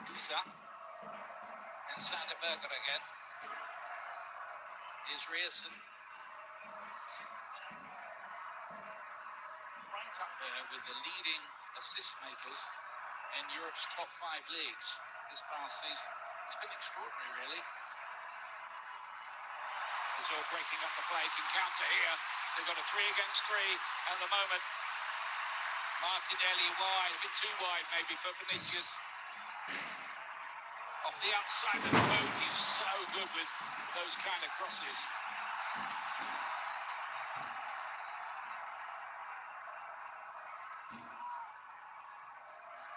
Musa. And Sander Berger again. Here's Rierson. Right up there with the leading assist makers in Europe's top 5 leagues this past season. It's been extraordinary, really. Brazil breaking up the play, can counter here. They've got a 3 against 3 at the moment. Martinelli wide, a bit too wide maybe for Vinicius. Off the outside of the boot, he's so good with those kind of crosses.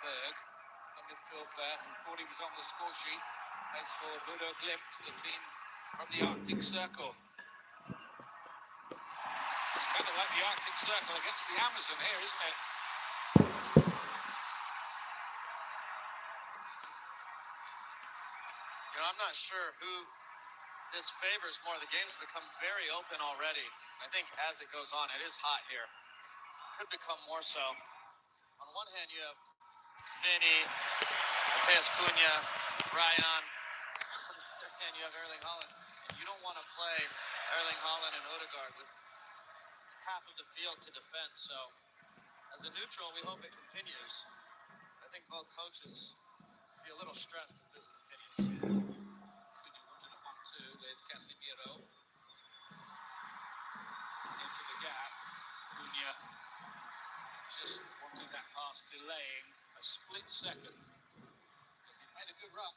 Berg, the midfield player who thought he was on the score sheet, plays for Bodo Glimt, the team from the Arctic Circle. It's kind of like the Arctic Circle against the Amazon here, isn't it? You know, I'm not sure who this favors more. The game's become very open already. I think as it goes on, it is hot here. Could become more so. On one hand, you have Vinny, Matheus Cunha, Ryan. On the other hand, you have Erling Haaland. You don't want to play Erling Haaland and Odegaard with half of the field to defend. So, as a neutral, we hope it continues. I think both coaches will be a little stressed if this continues. Cunha wanted a 1-2 with Casemiro. Into the gap. Cunha just wanted that pass delaying a split second because he made a good run.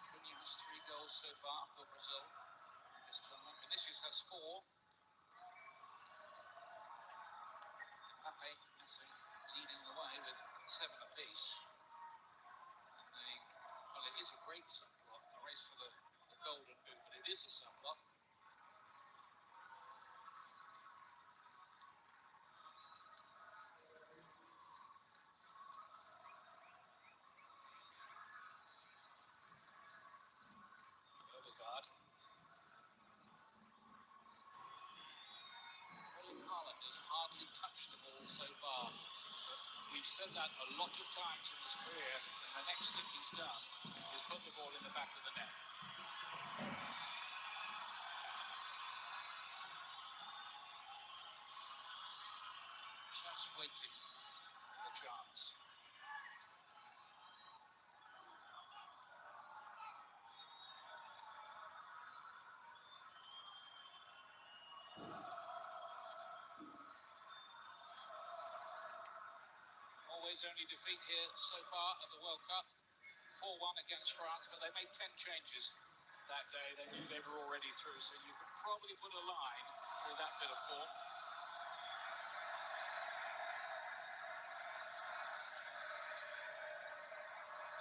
Cunha has 3 goals so far for Brazil this tournament. Vinicius has 4. Mbappe, Messi leading the way with 7 apiece. And well, it is a great subplot, a race for the golden boot, but it is a subplot. Odegaard. Erling Haaland has hardly touched the ball so far, but we've said that a lot of times in his career, and the next thing he's done is put the ball in the back of the net. Just waiting for the chance. Norway's only defeat here so far at the World Cup, 4-1 against France, but they made 10 changes that day. They knew they were already through, so you could probably put a line through that bit of form.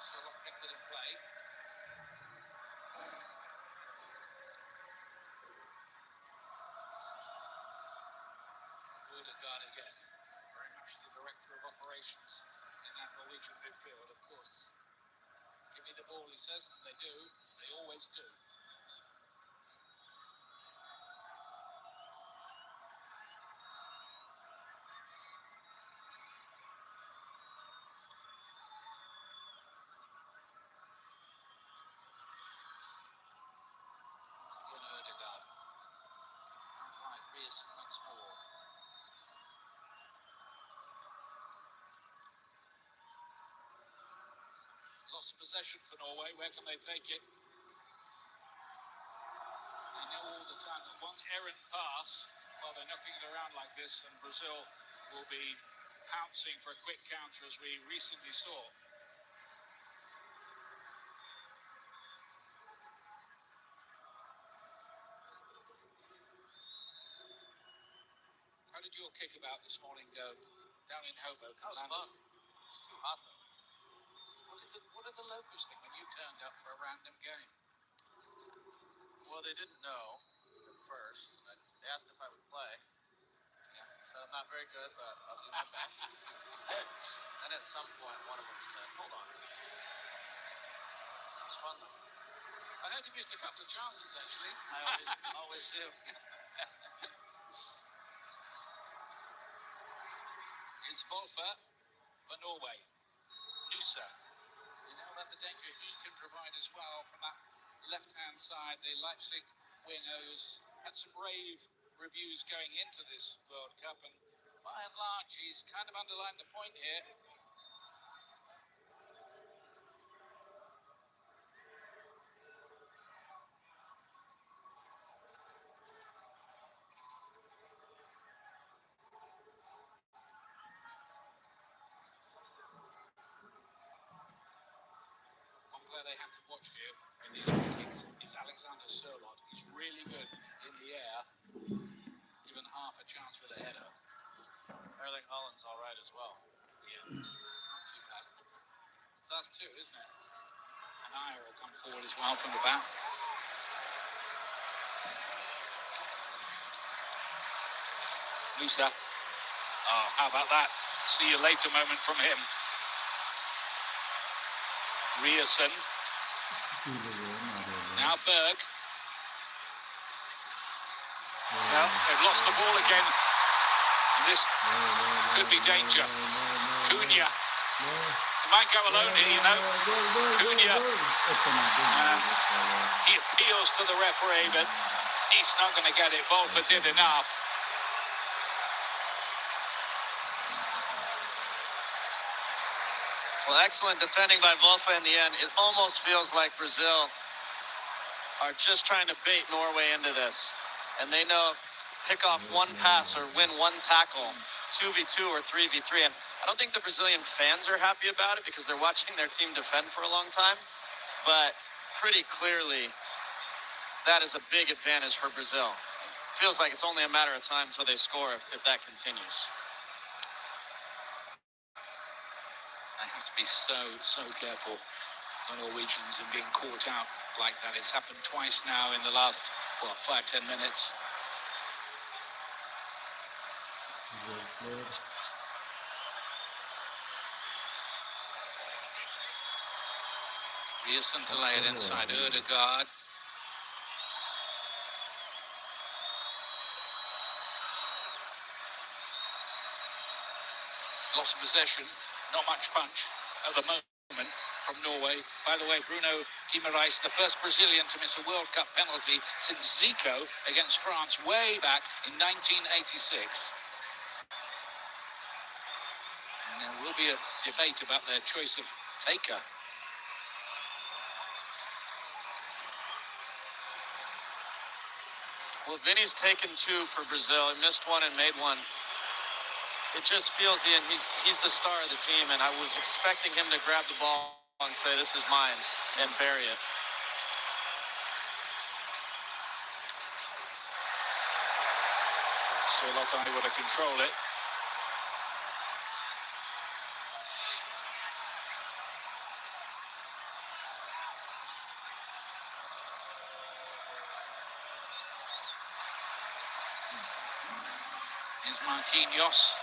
Sherlock kept it in play. Odegaard again. Very much the director of operations in that Norwegian midfield, of course. Give me the ball, he says, and they do. They always do. Once again, Odegaard. Out wide, Rierson once more. Lost possession for Norway. Where can they take it? They know all the time that one errant pass, well, they're knocking it around like this, and Brazil will be pouncing for a quick counter, as we recently saw. How did your kickabout this morning go down in Hoboken? That was fun. It was too hot, though. What did the locals think when you turned up for a random game? Well, they didn't know at first. They asked if I would play. Yeah. I said, I'm not very good, but I'll do my best. And at some point, one of them said, hold on. It was fun, though. I heard you missed a couple of chances, actually. I always do. It's Wolfer for Norway. Nusa. You know about the danger he can provide as well from that left-hand side. The Leipzig wingers had some rave reviews going into this World Cup, and by and large, he's kind of underlined the point here. One player they have to watch here in these free kicks is Alexander Sørloth. He's really good in the air, given half a chance for the header. Erling Haaland's all right as well. Yeah, not too bad. So that's two, isn't it? And Ayer will come forward as well from the back. Nusa. Oh, how about that? See you later moment from him. Rierson. Now Berg. Well, they've lost the ball again. And this could be danger. Cunha. He might go alone here, you know. Cunha. He appeals to the referee, but he's not going to get it. Wolfer did enough. Well, excellent defending by Wolfer in the end. It almost feels like Brazil are just trying to bait Norway into this. And they know if pick off one pass or win one tackle, 2v2 or 3v3. And I don't think the Brazilian fans are happy about it because they're watching their team defend for a long time. But pretty clearly, that is a big advantage for Brazil. Feels like it's only a matter of time until they score if that continues. They have to be so careful, the Norwegians, in being caught out like that. It's happened twice now in the last, 5-10 minutes. Rierson to lay it inside Ødegaard. Lost possession, not much punch at the moment from Norway. By the way, Bruno Guimaraes, the first Brazilian to miss a World Cup penalty since Zico against France way back in 1986. And there will be a debate about their choice of taker. Well, Vini's taken two for Brazil. He missed one and made one. It just feels, Ian, he's the star of the team, and I was expecting him to grab the ball and say, this is mine, and bury it. Sørloth able to control it. Here's Marquinhos,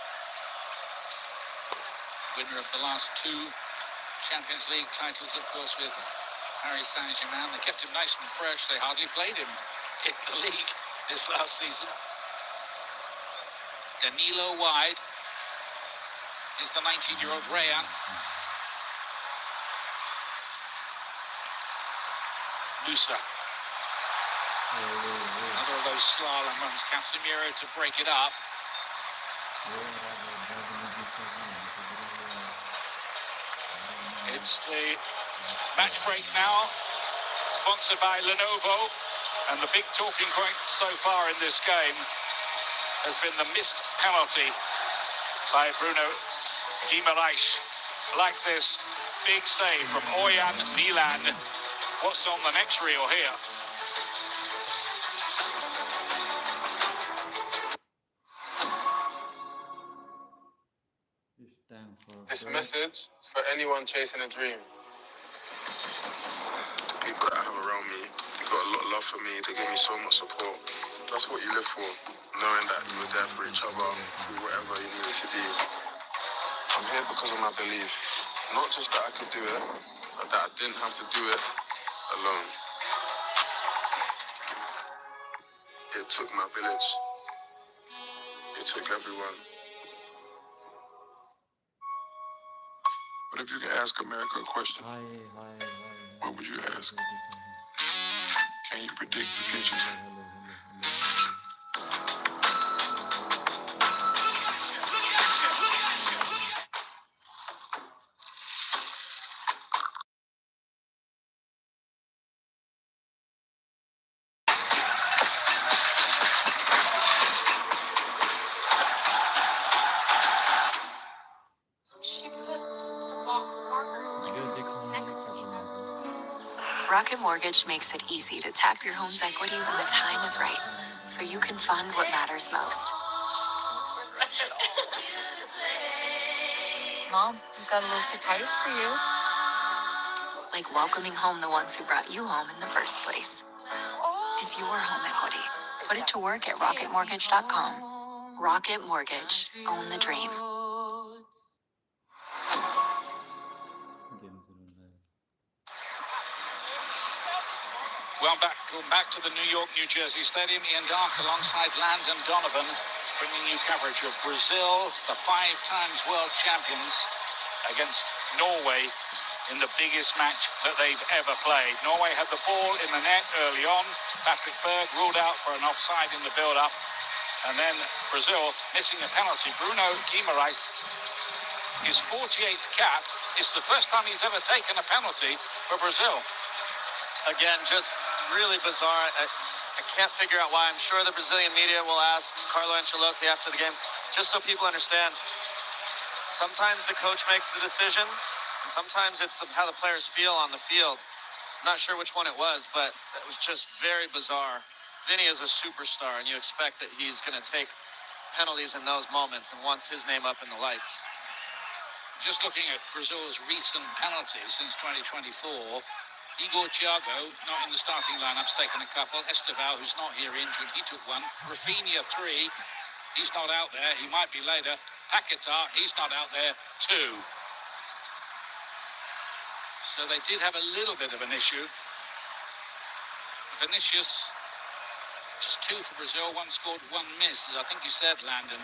winner of the last two Champions League titles, of course, with Paris Saint-Germain. They kept him nice and fresh. They hardly played him in the league this last season. Danilo wide. Here's the 19-year-old Rayan. Nusa. Another of those slalom runs. Casemiro to break it up. It's the match break now, sponsored by Lenovo, and the big talking point so far in this game has been the missed penalty by Bruno Guimaraes. Like this, big save from Orjan Nyland. What's on the next reel here? This message is for anyone chasing a dream. The people that I have around me, they got a lot of love for me. They give me so much support. That's what you live for, knowing that you were there for each other through whatever you needed to do. I'm here because of my belief. Not just that I could do it, but that I didn't have to do it alone. It took my village. It took everyone. But if you can ask America a question, what would you ask? Can you predict the future? She put the box of markers next to me. Rocket Mortgage makes it easy to tap your home's equity when the time is right, so you can fund what matters most. Mom, we've got a little surprise for you. Like welcoming home the ones who brought you home in the first place. It's your home equity. Put it to work at rocketmortgage.com. Rocket Mortgage. Own the dream. Well, back to the New York, New Jersey Stadium. Ian Dark alongside Landon Donovan, bringing you coverage of Brazil, the 5 times world champions, against Norway in the biggest match that they've ever played. Norway had the ball in the net early on. Patrick Berg ruled out for an offside in the build-up. And then Brazil missing a penalty. Bruno Guimarães, his 48th cap. It's the first time he's ever taken a penalty for Brazil. Again, just really bizarre. I can't figure out why. I'm sure the Brazilian media will ask Carlo Ancelotti after the game, just so people understand. Sometimes the coach makes the decision, and sometimes it's how the players feel on the field. I'm not sure which one it was, but it was just very bizarre. Vinny is a superstar, and you expect that he's going to take penalties in those moments and wants his name up in the lights. Just looking at Brazil's recent penalties since 2024, Igor Thiago, not in the starting lineup's taken a couple. Esteval, who's not here injured, he took one. Rafinha, 3. He's not out there. He might be later. Paquetá, he's not out there, 2. So they did have a little bit of an issue. Vinicius, just 2 for Brazil. 1 scored, 1 missed, as I think you said, Landon.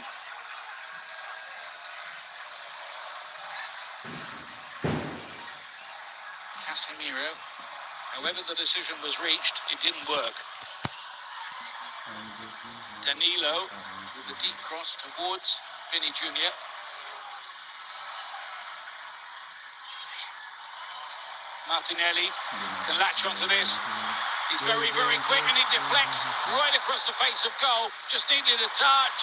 Casemiro. However the decision was reached, it didn't work. Danilo with a deep cross towards Vinny Jr. Martinelli can latch onto this. He's very, very quick and he deflects right across the face of goal. Just needed a touch.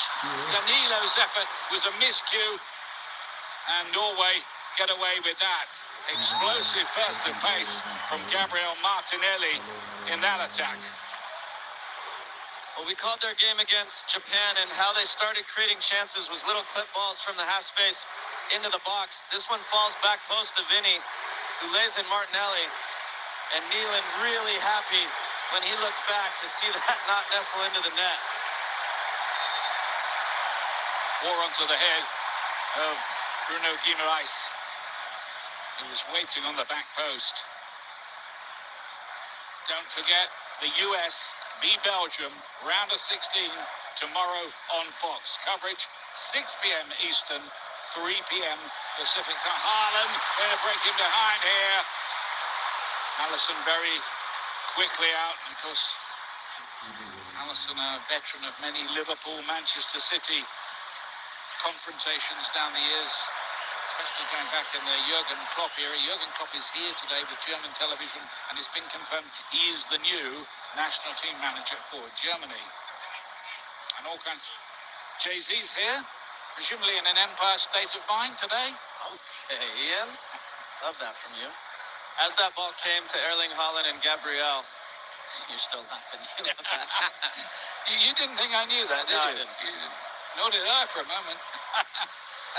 Danilo's effort was a miscue. And Norway get away with that. Explosive burst of pace from Gabriel Martinelli in that attack. Well, we called their game against Japan, and how they started creating chances was little clip balls from the half space into the box. This one falls back post to Vinny, who lays in Martinelli. And Nealon really happy when he looks back to see that not nestle into the net. War onto the head of Bruno Guimarães. He was waiting on the back post. Don't forget the US v Belgium, round of 16, tomorrow on Fox. Coverage 6 p.m. Eastern, 3 p.m. Pacific time. Haaland, they're breaking behind here. Alisson very quickly out. And of course, Alisson, a veteran of many Liverpool, Manchester City confrontations down the years, especially going back in the Jurgen Klopp era. Jurgen Klopp is here today with German television, and it's been confirmed he is the new national team manager for Germany. And all kinds. Jay-Z's here, presumably in an Empire state of mind today. Okay, Ian. Love that from you. As that ball came to Erling Haaland and Gabriel, you're still laughing. You know that. You didn't think I knew that, did No, you? I didn't. Nor did I for a moment.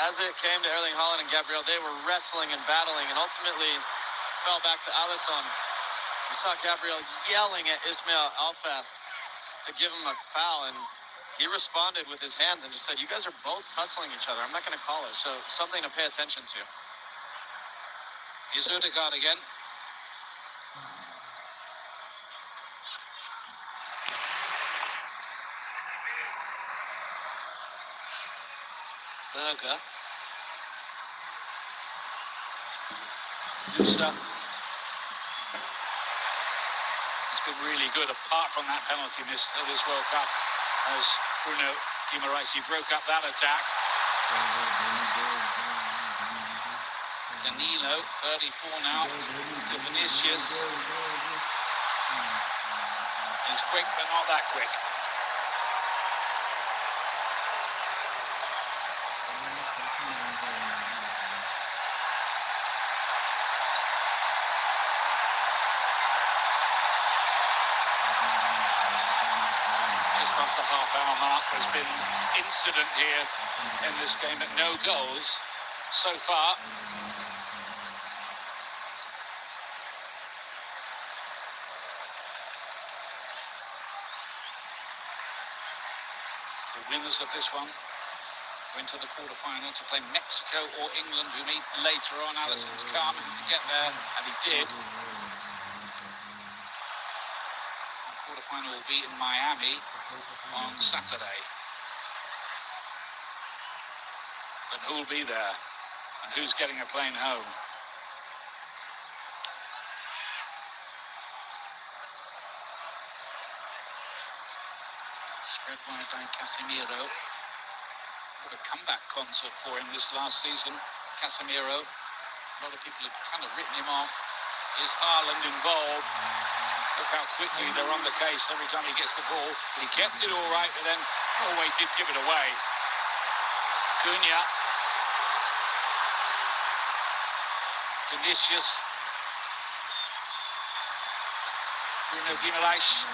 As it came to Erling Haaland and Gabriel, they were wrestling and battling and ultimately fell back to Alisson. We saw Gabriel yelling at Ismail Alfeth to give him a foul, and he responded with his hands and just said, "You guys are both tussling each other. I'm not going to call it." So something to pay attention to. Here's Ødegaard again. Berger. Nusa. He's been really good apart from that penalty miss of this World Cup as Bruno Guimaraes broke up that attack. Danilo, 34 now, to Vinicius. He's quick, but not that quick. Just past the half-hour mark, there's been incident here in this game, but no goals so far. The winners of this one go into the quarter-final to play Mexico or England, who meet later on. Alisson's coming to get there, and he did. The quarter-final will be in Miami on Saturday. But who'll be there, and who's getting a plane home? Spread wide by Casemiro. What a comeback concert for him this last season, Casemiro. A lot of people have kind of written him off. Is Haaland involved? Look how quickly they're on the case every time he gets the ball. But he kept it all right, but then Norway did give it away. Cunha. Vinicius. Bruno Guimaraes.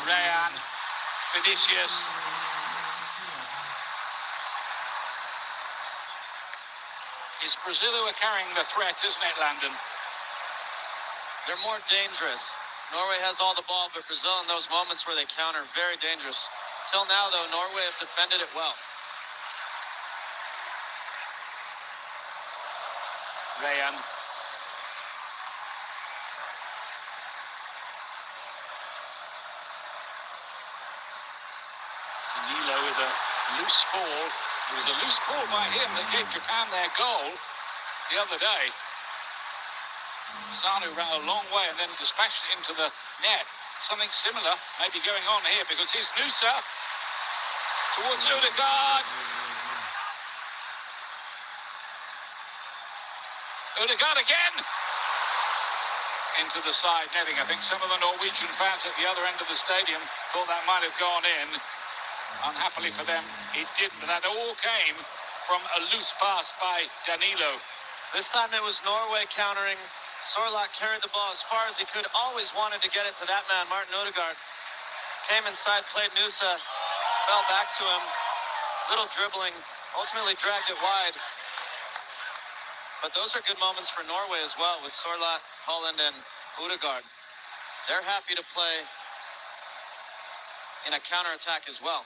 Rayan. Vinicius. It's Brazil who are carrying the threat, isn't it, Landon? They're more dangerous. Norway has all the ball, but Brazil in those moments where they counter, very dangerous. Till now, though, Norway have defended it well. Rayan. Danilo with a loose ball. It was a loose ball by him that gave Japan their goal the other day. Sanu ran a long way and then dispatched it into the net. Something similar may be going on here because here's Nusa towards Odegaard. Odegaard again! Into the side netting. I think some of the Norwegian fans at the other end of the stadium thought that might have gone in. Unhappily for them, it didn't. But that all came from a loose pass by Danilo. This time it was Norway countering. Sorloth carried the ball as far as he could. Always wanted to get it to that man, Martin Odegaard. Came inside, played Nusa. Fell back to him. Little dribbling. Ultimately dragged it wide. But those are good moments for Norway as well, with Sorloth, Holland, and Odegaard. They're happy to play in a counterattack as well.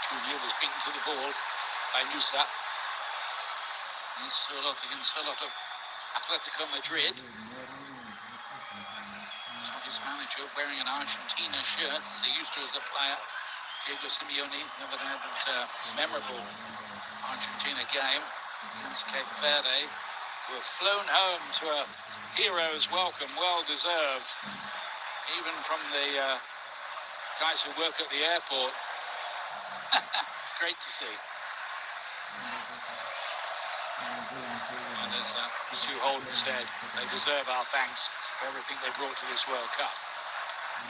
Cunha was beaten to the ball by Nusa. And Sorloth against Sorloth of Atletico Madrid. Saw his manager wearing an Argentina shirt, as he used to as a player. Diego Simeone never had a memorable Argentina game against Cape Verde, who have flown home to a hero's welcome, well deserved, even from the guys who work at the airport. Great to see. And as Stu Holden said, they deserve our thanks for everything they brought to this World Cup.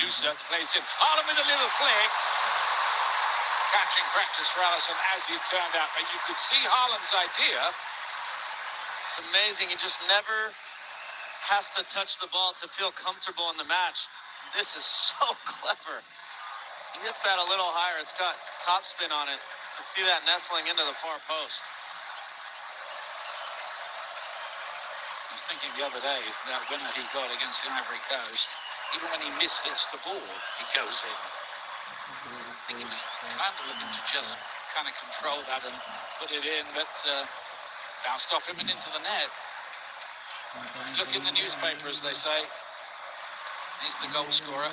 Nusa plays in. Haaland with a little flick. Catching practice for Alisson as it turned out. But you could see Haaland's idea. It's amazing. He just never has to touch the ball to feel comfortable in the match. This is so clever. He hits that a little higher. It's got topspin on it. You can see that nestling into the far post. I was thinking the other day, that winner he got against the Ivory Coast, even when he mishits the ball, it goes in. I think he was kind of looking to just kind of control that and put it in, but bounced off him and into the net. Look in the newspaper, as they say. He's the goal scorer.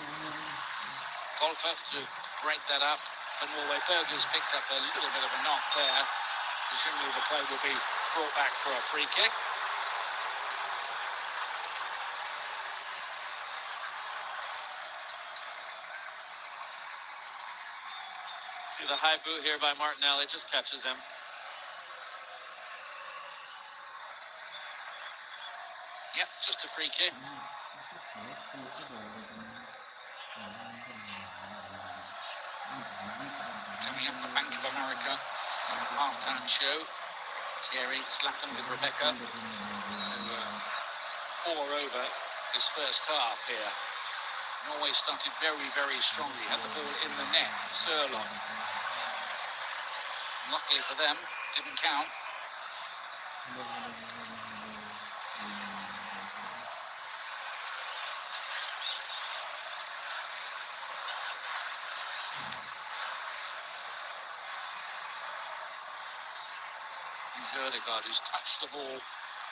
Volfer to break that up for Norway. Berger's picked up a little bit of a knock there. Presumably the play will be brought back for a free kick. See the high boot here by Martinelli, just catches him. Yep, just a free kick. Coming up the Bank of America half-time show. Thierry Zlatan with Rebecca to pour over this first half here. Norway started very, very strongly, had the ball in the net. Sørloth. Luckily for them, didn't count. Ødegaard, who's touched the ball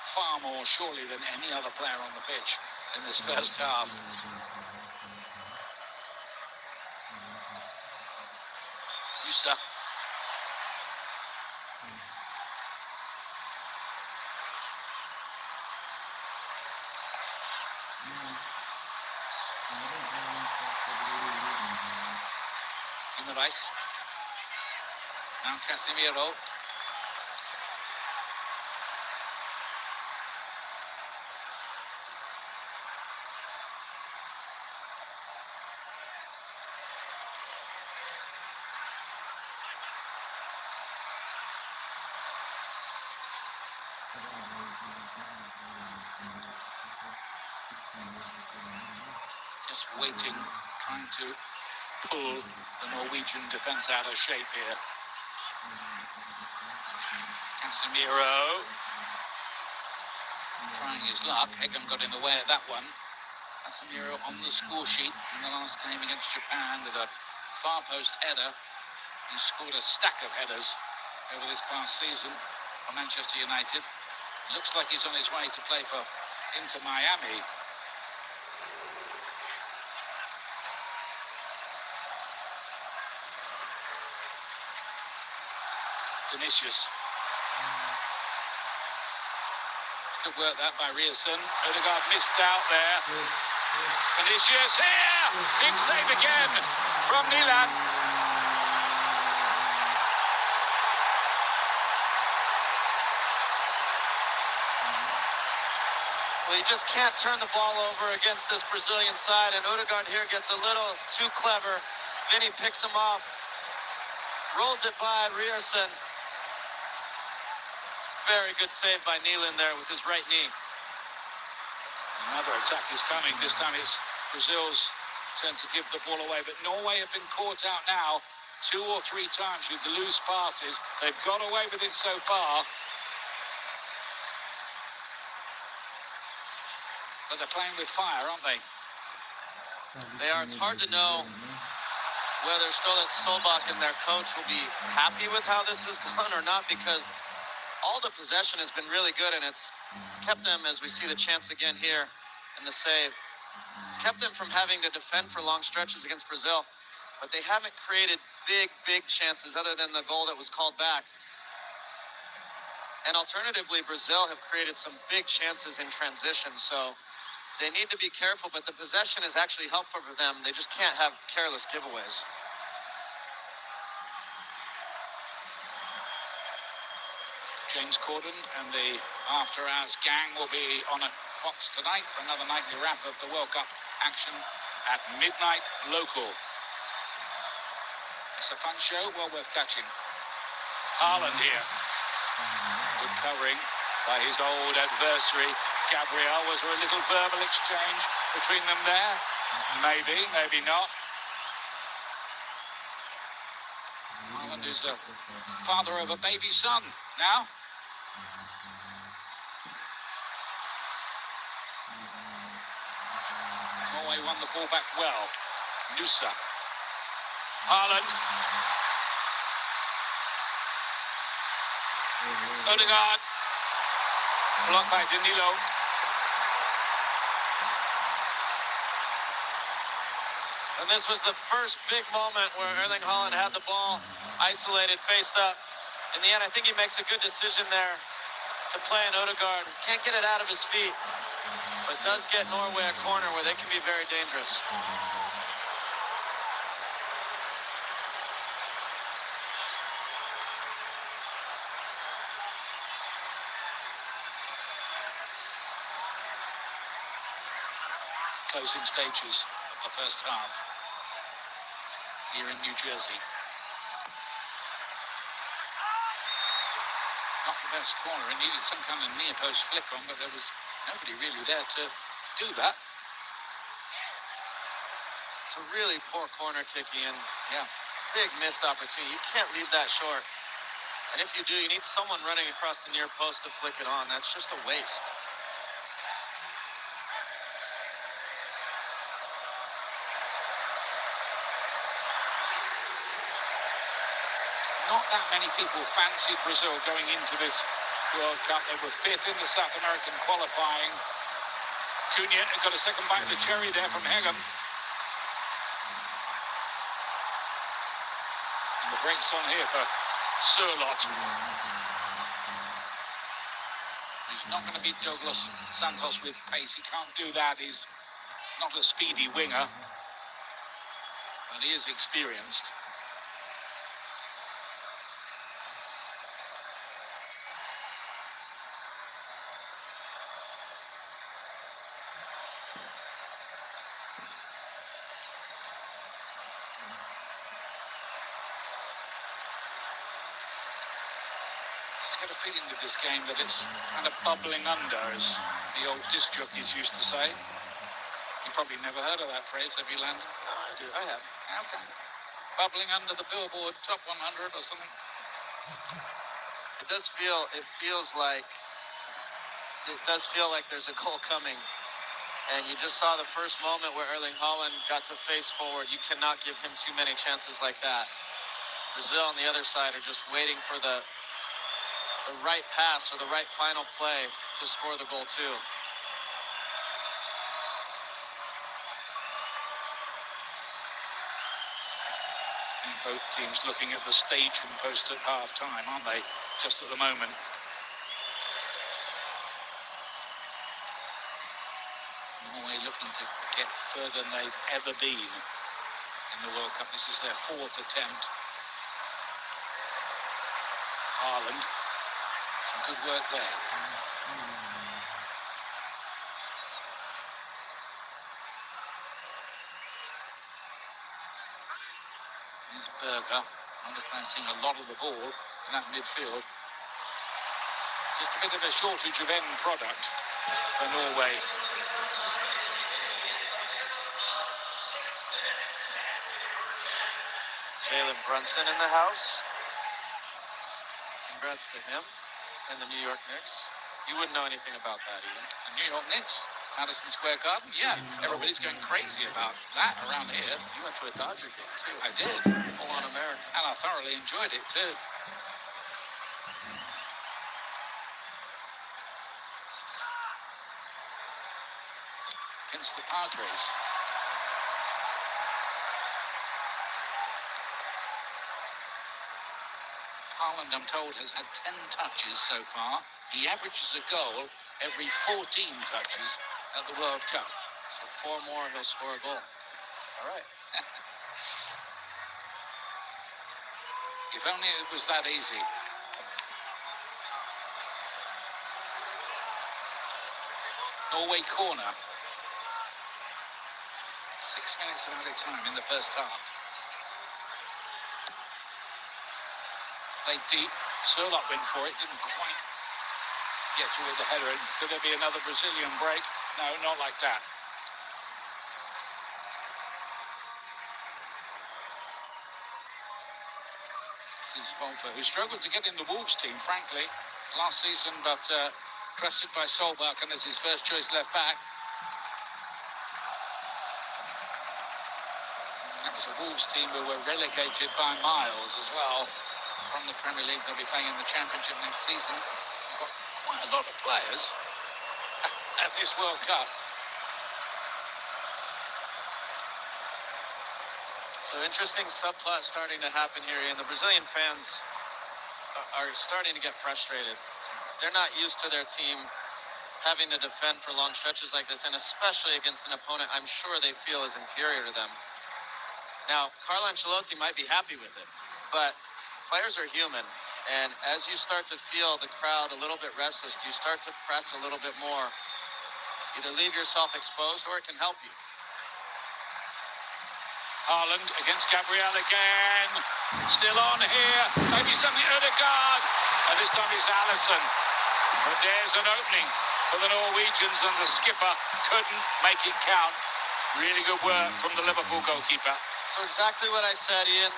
far more surely than any other player on the pitch in this first half. Musa. Guimaraes. Now Casemiro. Just waiting, trying to pull the Norwegian defence out of shape here. Casemiro trying his luck. Hegem got in the way of that one. Casemiro on the score sheet in the last game against Japan with a far post header. He scored a stack of headers over this past season for Manchester United. Looks like he's on his way to play for Inter Miami. Vinicius. Good work that by Rierson. Ødegaard missed out there. Vinicius here! Big save again from Milan. Well, you just can't turn the ball over against this Brazilian side, and Ødegaard here gets a little too clever. Vinny picks him off, rolls it by Rierson. Very good save by Nealon there with his right knee. Another attack is coming. This time it's Brazil's turn to give the ball away, but Norway have been caught out now 2 or 3 times with the loose passes. They've got away with it so far. But they're playing with fire, aren't they? They are. It's hard to know whether Ståle Solbakk and their coach will be happy with how this has gone or not, because all the possession has been really good, and it's kept them, as we see the chance again here in the save, it's kept them from having to defend for long stretches against Brazil, but they haven't created big chances other than the goal that was called back. And alternatively, Brazil have created some big chances in transition, so they need to be careful, but the possession is actually helpful for them. They just can't have careless giveaways. James Corden and the After Hours gang will be on at Fox tonight for another nightly wrap of the World Cup action at midnight local. It's a fun show, well worth catching. Haaland here. Good covering by his old adversary, Gabriel. Was there a little verbal exchange between them there? Maybe, maybe not. Haaland is the father of a baby son now. Norway won the ball back well. Nusa. Haaland. Ødegaard. Blocked by Danilo. And this was the first big moment where Erling Haaland had the ball isolated, faced up. In the end, I think he makes a good decision there to play in Odegaard. Can't get it out of his feet, but does get Norway a corner where they can be very dangerous. Closing stages of the first half here in New Jersey. Not the best corner. It needed some kind of near post flick on, but there was nobody really there to do that. It's a really poor corner kick, Ian. Yeah. Big missed opportunity. You can't leave that short. And if you do, you need someone running across the near post to flick it on. That's just a waste. Not that many people fancied Brazil going into this World Cup. They were fifth in the South American qualifying. Cunha got a second bite of the cherry there from Hegem. And the brakes on here for Surlot. He's not going to beat Douglas Santos with pace. He can't do that. He's not a speedy winger, but he is experienced. Just get a feeling with this game that it's kind of bubbling under, as the old disc jockeys used to say. You probably never heard of that phrase, have you, Landon? No, I do. I have. Okay. Bubbling under the Billboard Top 100 or something. It feels like there's a goal coming. And you just saw the first moment where Erling Haaland got to face forward. You cannot give him too many chances like that. Brazil on the other side are just waiting for the right pass or the right final play to score the goal too. I think both teams looking at the staging post at half-time, aren't they? Just at the moment. Norway looking to get further than they've ever been in the World Cup. This is their fourth attempt. Haaland, some good work there. Here's Berger, underpassing a lot of the ball in that midfield. Just a bit of a shortage of end product for Norway. Jalen Brunson in the house. Congrats to him and the New York Knicks. You wouldn't know anything about that, Ian. The New York Knicks, Madison Square Garden. Yeah, everybody's going crazy about that around here. You went to a Dodger game too. I did. Full-on American. And I thoroughly enjoyed it too. Against the Padres. Haaland, I'm told, has had 10 touches so far. He averages a goal every 14 touches at the World Cup. So 4 more, he'll score a goal. All right. If only it was that easy. Norway corner. 6 minutes of added time in the first half. Played deep. Surlot went for it. Didn't quite get to with the header. Could there be another Brazilian break? No, not like that. This is Volfer, who struggled to get in the Wolves team, frankly, last season, but trusted by Solbakken as his first choice left back. That was a Wolves team who were relegated by miles as well from the Premier League. They'll be playing in the Championship next season. They've got quite a lot of players at this World Cup. So interesting subplot starting to happen here, and the Brazilian fans are starting to get frustrated. They're not used to their team having to defend for long stretches like this, and especially against an opponent I'm sure they feel is inferior to them. Now, Carlo Ancelotti might be happy with it, but players are human, and as you start to feel the crowd a little bit restless, you start to press a little bit more. Either leave yourself exposed or it can help you. Haaland against Gabriel again. Still on here. Maybe something Ødegaard. And this time it's Alisson. But there's an opening for the Norwegians, and the skipper couldn't make it count. Really good work from the Liverpool goalkeeper. So exactly what I said, Ian.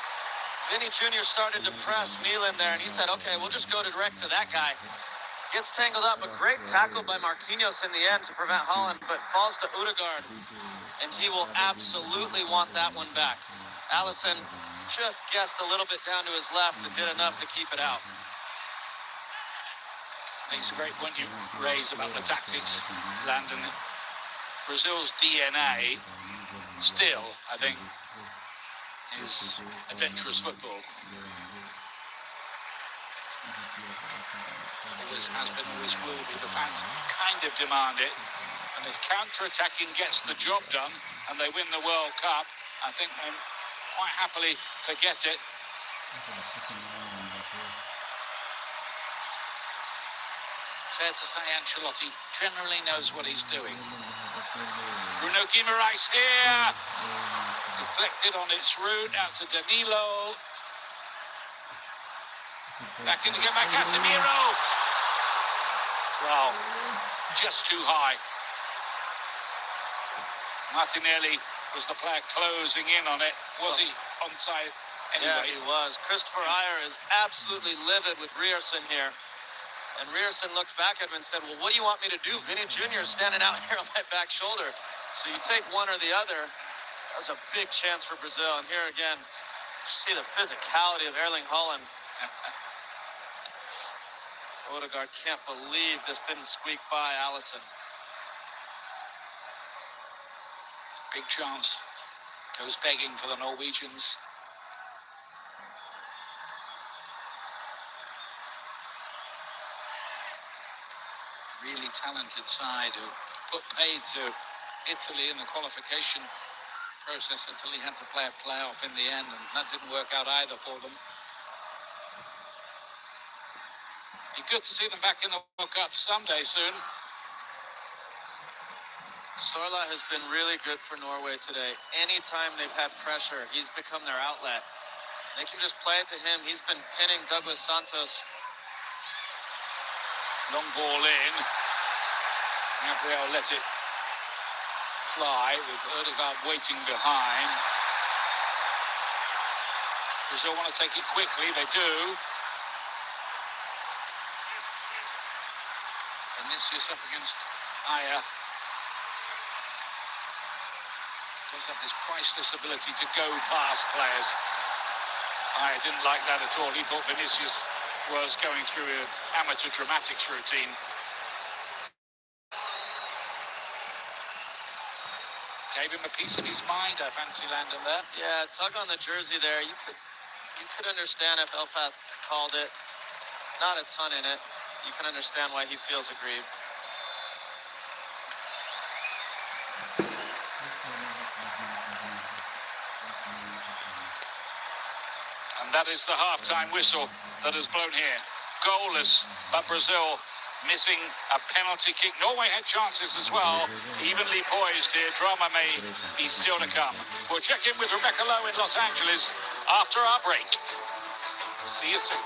Vinny Jr. started to press Nealon there, and he said, okay, we'll just go direct to that guy. Gets tangled up. A great tackle by Marquinhos in the end to prevent Haaland, but falls to Ødegaard. And he will absolutely want that one back. Alisson just guessed a little bit down to his left and did enough to keep it out. I think it's a great point you raise about the tactics, Landon. Brazil's DNA still, I think, is adventurous football. Always has been, always will be. The fans kind of demand it. And if counter-attacking gets the job done and they win the World Cup, I think they quite happily forget it. Fair to say Ancelotti generally knows what he's doing. Bruno Guimaraes here. Deflected on its route out to Danilo. Back in again by Casemiro. Well, just too high. Martinelli was the player closing in on it. Was he onside anyway? Yeah, he was. Christopher Ayer is absolutely livid with Ryerson here. And Ryerson looked back at him and said, well, what do you want me to do? Vinny Jr. is standing out here on my back shoulder. So you take one or the other. That was a big chance for Brazil. And here again, you see the physicality of Erling Haaland. Ødegaard can't believe this didn't squeak by Alisson. Big chance. Goes begging for the Norwegians. Really talented side who put paid to Italy in the qualification process. Italy had to play a playoff in the end, and that didn't work out either for them. Be good to see them back in the World Cup someday soon. Sorla has been really good for Norway today. Anytime they've had pressure, he's become their outlet. They can just play it to him. He's been pinning Douglas Santos. Long ball in. Gabriel let it fly with Ødegaard waiting behind. Brazil want to take it quickly. They do. Vinicius up against Ayer. Does have this priceless ability to go past players. I didn't like that at all. He thought Vinicius was going through an amateur dramatics routine. Gave him a piece of his mind, I fancy, Landon there. Yeah, tug on the jersey there. You could understand if Elfath called it. Not a ton in it. You can understand why he feels aggrieved. And that is the half-time whistle that has blown here. Goalless, but Brazil missing a penalty kick. Norway had chances as well. Evenly poised here. Drama may be still to come. We'll check in with Rebecca Lowe in Los Angeles after our break. See you soon.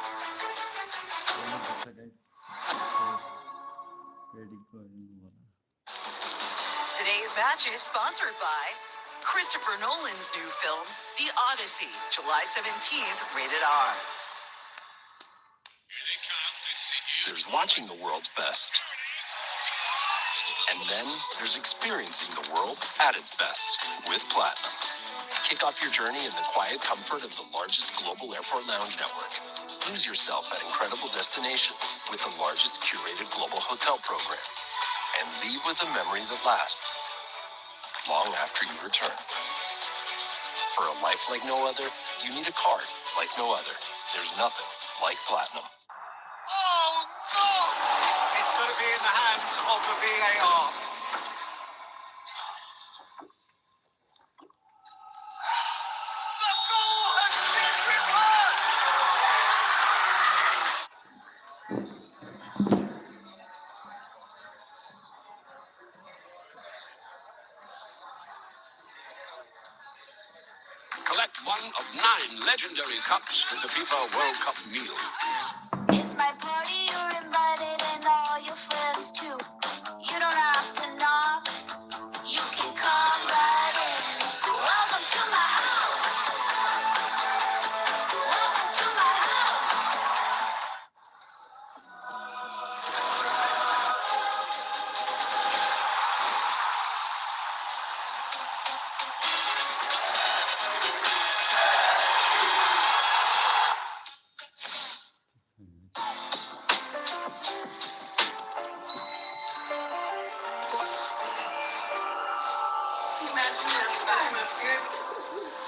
Today's match is sponsored by Christopher Nolan's new film, The Odyssey, July 17th, rated R. There's watching the world's best. And then there's experiencing the world at its best with Platinum. Kick off your journey in the quiet comfort of the largest global airport lounge network. Lose yourself at incredible destinations with the largest curated global hotel program. And leave with a memory that lasts long after you return. For a life like no other, you need a card like no other. There's nothing like Platinum. Oh, no! It's going to be in the hands of the VAR. The goal has been reversed! Collect one of 9 legendary cups with the FIFA World Cup meal. It's my party, you're invited and all your friends too. You don't have to knock, you can come right in. Welcome to my house. Welcome to my house.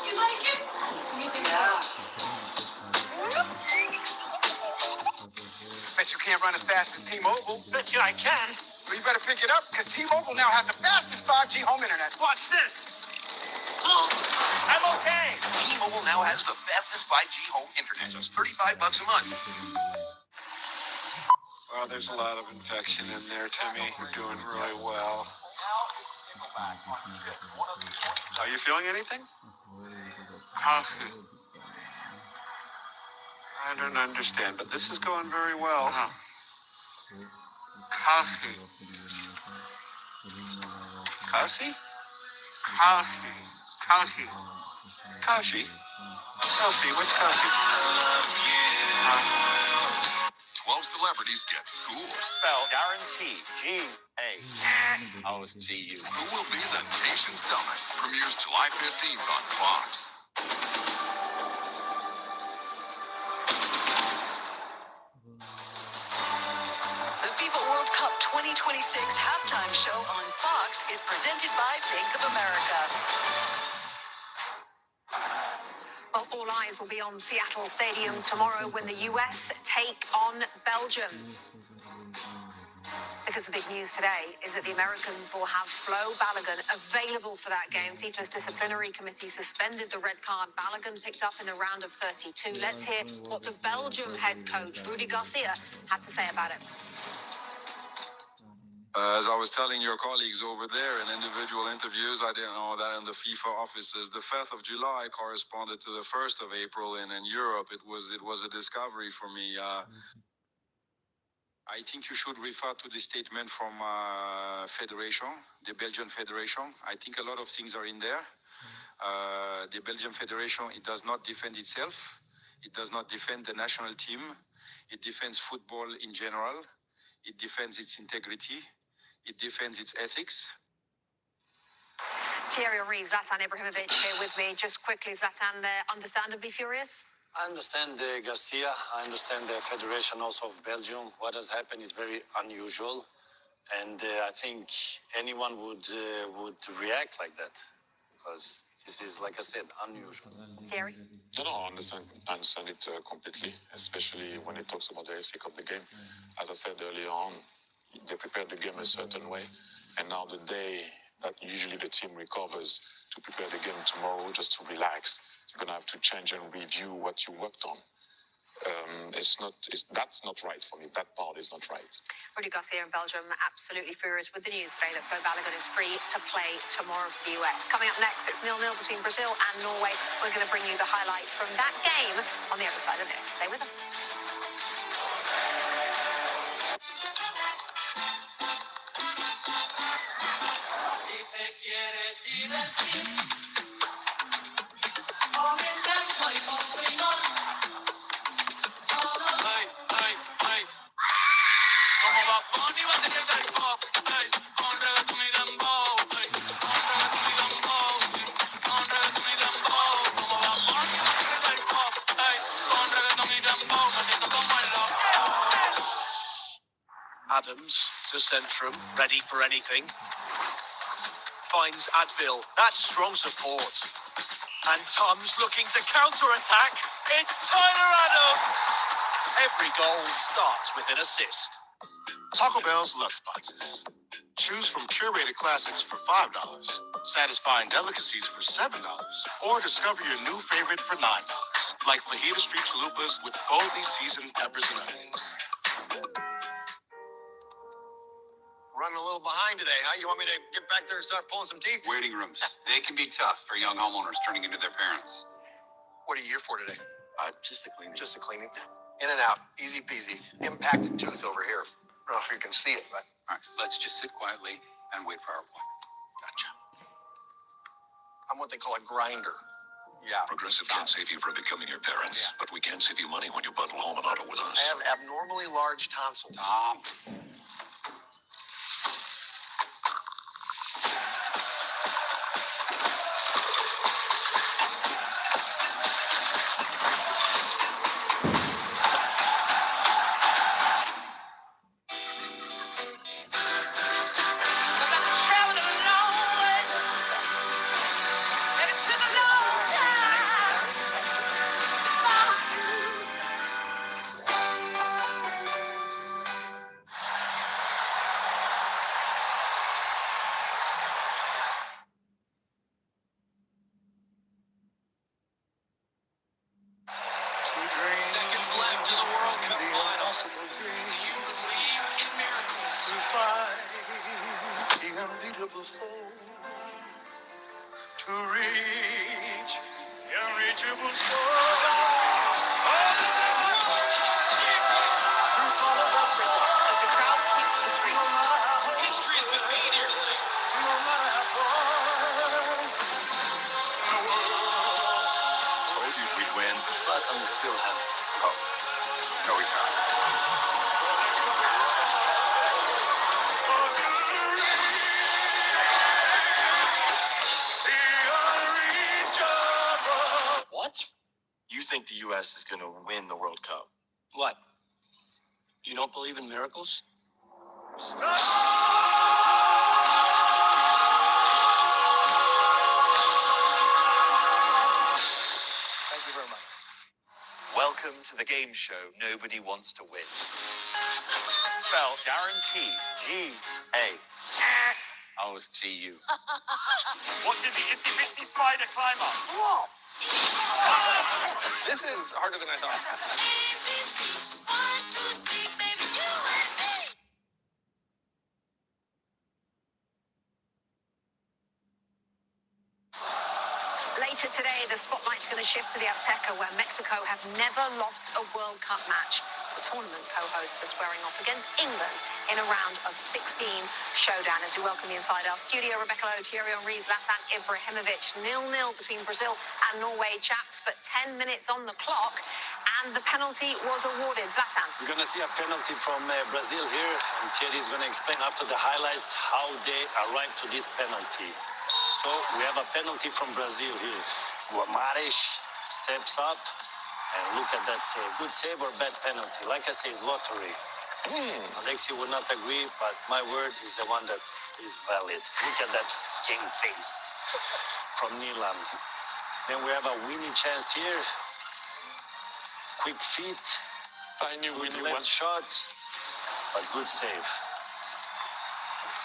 You like it? Yeah. Bet you can't run as fast as T-Mobile. Bet you I can. Well, you better pick it up, because T-Mobile now has the fastest 5G home internet. Watch this. I'm okay. T-Mobile now has the fastest 5G home internet, just $35 a month. Well, there's a lot of infection in there, Timmy. We're doing really well. Are you feeling anything? Coffee. I don't understand, but this is going very well. Coffee. Kashi? Kashi. Kashi. Kashi? Kashi, which Kashi? 12 celebrities get schooled. Spell guarantee. G-A-R-O-T-U. Who will be the nation's dumbest? Premieres July 15th on Fox. The FIFA World Cup 2026 halftime show on Fox is presented by Bank of America. Well, all eyes will be on Seattle Stadium tomorrow when the US take on Belgium. Because the big news today is that the Americans will have Flo Balogun available for that game. FIFA's disciplinary committee suspended the red card Balogun picked up in the round of 32. Let's hear what the Belgium head coach, Rudy Garcia, had to say about it. As I was telling your colleagues over there in individual interviews, I didn't know that in the FIFA offices, the 5th of July corresponded to the 1st of April, and in Europe, it was a discovery for me. I think you should refer to the statement from Federation, the Belgian Federation. I think a lot of things are in there. The Belgian Federation, it does not defend itself. It does not defend the national team. It defends football in general. It defends its integrity. It defends its ethics. Thierry Henry, Zlatan Ibrahimovic here with me. Just quickly, Zlatan, they're understandably furious. I understand Garcia. I understand the Federation also of Belgium. What has happened is very unusual, and I think anyone would react like that, because this is, like I said, unusual. Thierry? No, I understand it completely, especially when it talks about the ethic of the game. As I said earlier on, they prepared the game a certain way, and now the day that usually the team recovers to prepare the game tomorrow, just to relax, you're going to have to change and review what you worked on. That's not right for me. That part is not right. Rudy Garcia in Belgium absolutely furious with the news today that Flo Balogun is free to play tomorrow for the US. Coming up next, it's 0-0 between Brazil and Norway. We're going to bring you the highlights from that game on the other side of this. Stay with us. Adams to centrum, ready for anything. Finds Advil. That's strong support. And Tom's looking to counter-attack. It's Tyler Adams! Every goal starts with an assist. Taco Bell's Lux Boxes. Choose from curated classics for $5, satisfying delicacies for $7, or discover your new favorite for $9, like fajita street chalupas with boldly seasoned peppers and onions. Running a little behind today, huh? You want me to get back there and start pulling some teeth? Waiting rooms. They can be tough for young homeowners turning into their parents. What are you here for today? Just the cleaning. Just a cleaning. In and out, easy peasy. Impacted tooth over here. I don't know if you can see it, but All right, let's just sit quietly and wait for our appointment. gotcha. I'm what they call a grinder. Yeah. Progressive can't save you from becoming your parents, but we can save you money when you bundle home and auto with us. I have abnormally large tonsils. Tom. Seconds left in the World Cup final. Do you believe in miracles? To fight the unbeatable foe, to reach the unreachable History has been made here, guys. Told you we'd win. Zlatan still has. Oh, no, he's not. What? You think the U.S. is going to win the World Cup? What? You don't believe in miracles? Thank you very much. Welcome to the game show nobody wants to win. Spell guarantee. G-A. Oh, it's G-U. What did the itsy bitsy spider climb up? This is harder than I thought. Later today, the spotlight's going to shift to the Azteca, where Mexico have never lost a World Cup match. The tournament co-hosts are squaring off against England in a round of 16 showdown. As we welcome you inside our studio, Rebecca Lowe, Thierry Henry, Zlatan Ibrahimovic, 0-0 between Brazil and Norway, chaps, but 10 minutes on the clock, and the penalty was awarded. Zlatan. We're going to see a penalty from Brazil here, and Thierry is going to explain after the highlights how they arrived to this penalty. So we have a penalty from Brazil here. Guamares steps up, and look at that save. Good save or bad penalty? Like I say, it's lottery. Alexi would not agree, but my word is the one that is valid. Look at that game face from Nyland. Then we have a winning chance here. Quick feet. Tiny winning Left shot, but good save.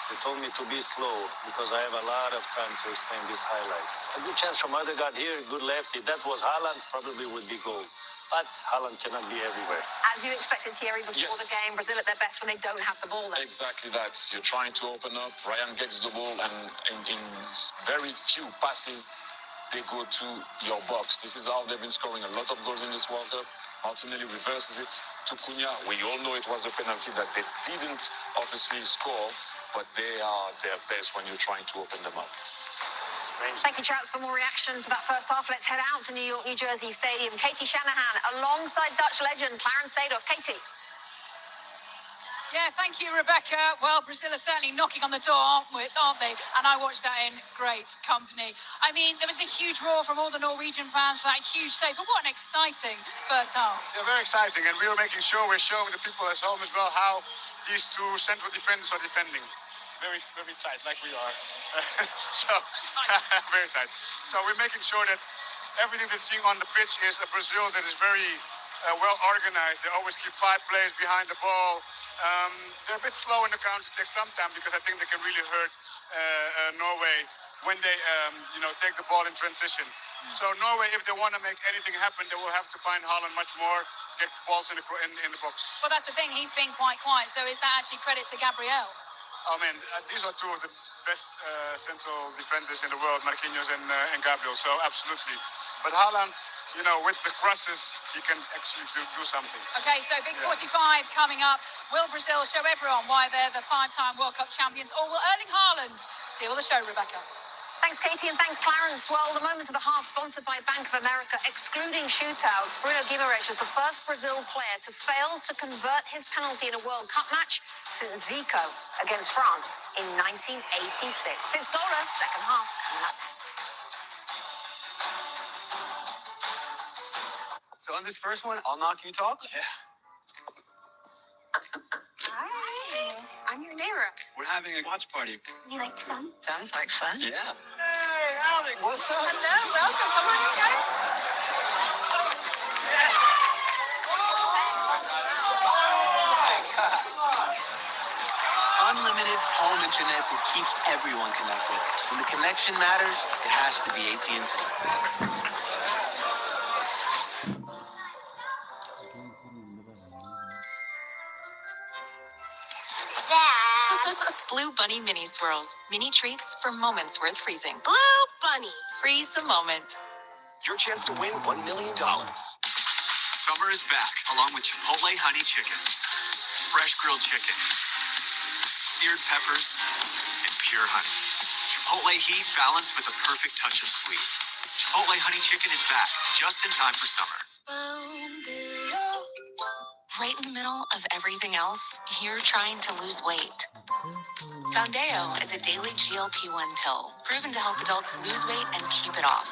They told me to be slow because I have a lot of time to explain these highlights. A good chance from Ødegaard here, good lefty. That was Haaland, probably would be goal. But Haaland cannot be everywhere. As you expected, Thierry, before the game, Brazil at their best when they don't have the ball then. Exactly that. You're trying to open up. Ryan gets the ball, and in very few passes, they go to your box. This is how they've been scoring a lot of goals in this World Cup. Martinelli reverses it to Cunha. We all know it was a penalty that they didn't obviously score, but they are their best when you're trying to open them up. Strange. Thank you, Charles, for more reaction to that first half. Let's head out to New York, New Jersey Stadium. Katie Shanahan alongside Dutch legend Clarence Seedorf. Katie. Yeah, thank you, Rebecca. Well, Brazil are certainly knocking on the door, aren't they? And I watched that in great company. I mean, there was a huge roar from all the Norwegian fans for that huge save, but what an exciting first half. Yeah, very exciting, and we were making sure we're showing the people at home as well how these two central defenders are defending. Very, very tight, like we are. So, very tight. So we're making sure that everything they're seeing on the pitch is a Brazil that is very well organized. They always keep 5 players behind the ball. They're a bit slow in the counter attack sometimes because I think they can really hurt Norway when they take the ball in transition. So Norway, if they want to make anything happen, they will have to find Haaland much more, get balls in the box. Well, that's the thing. He's been quite quiet. So is that actually credit to Gabriel? Oh man, these are two of the best central defenders in the world, Marquinhos and Gabriel. So absolutely. But Haaland, with the crosses, he can actually do something. Okay, so Big 45 coming up. Will Brazil show everyone why they're the 5-time World Cup champions, or will Erling Haaland steal the show, Rebecca? Thanks, Katie, and thanks, Clarence. Well, the moment of the half, sponsored by Bank of America, excluding shootouts. Bruno Guimaraes is the first Brazil player to fail to convert his penalty in a World Cup match since Zico against France in 1986. It's goalless, second half coming up next. So on this first one, I'll knock you talk. Yeah. Hi, I'm your neighbor. We're having a watch party. You like to come? Sounds like fun. Yeah. Hey, Alex, what's up? Hello, welcome. Come on, you guys. Unlimited home internet that keeps everyone connected. When the connection matters, it has to be AT&T. Blue Bunny Mini Swirls. Mini treats for moments worth freezing. Blue Bunny. Freeze the moment. Your chance to win $1 million. Summer is back, along with Chipotle honey chicken, fresh grilled chicken, seared peppers, and pure honey. Chipotle heat balanced with a perfect touch of sweet. Chipotle honey chicken is back, just in time for summer. Right in the middle of everything else, you're trying to lose weight. Foundeo is a daily GLP-1 pill, proven to help adults lose weight and keep it off.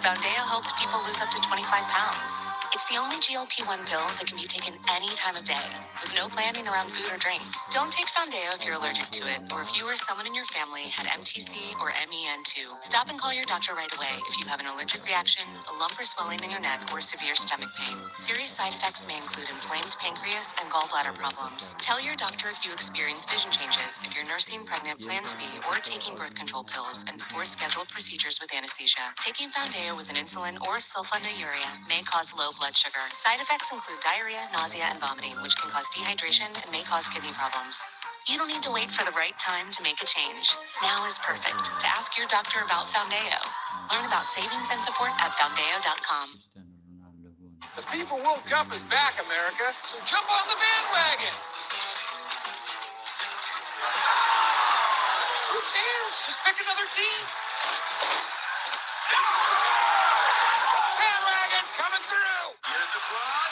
Foundeo helped people lose up to 25 pounds. It's the only GLP-1 pill that can be taken any time of day, with no planning around food or drink. Don't take Foundeo if you're allergic to it, or if you or someone in your family had MTC or MEN2. Stop and call your doctor right away if you have an allergic reaction, a lump or swelling in your neck, or severe stomach pain. Serious side effects may include inflamed pancreas and gallbladder problems. Tell your doctor if you experience vision changes, if you're nursing, pregnant, plan to be, or taking birth control pills, and before scheduled procedures with anesthesia. Taking Foundeo with an insulin or sulfonylurea may cause low blood sugar. Side effects include diarrhea, nausea, and vomiting, which can cause dehydration and may cause kidney problems. You don't need to wait for the right time to make a change. Now is perfect to ask your doctor about Foundeo. Learn about savings and support at Foundeo.com. The FIFA World Cup is back, America, so jump on the bandwagon. Who cares? Just pick another team. Bandwagon coming through. Here's the cross.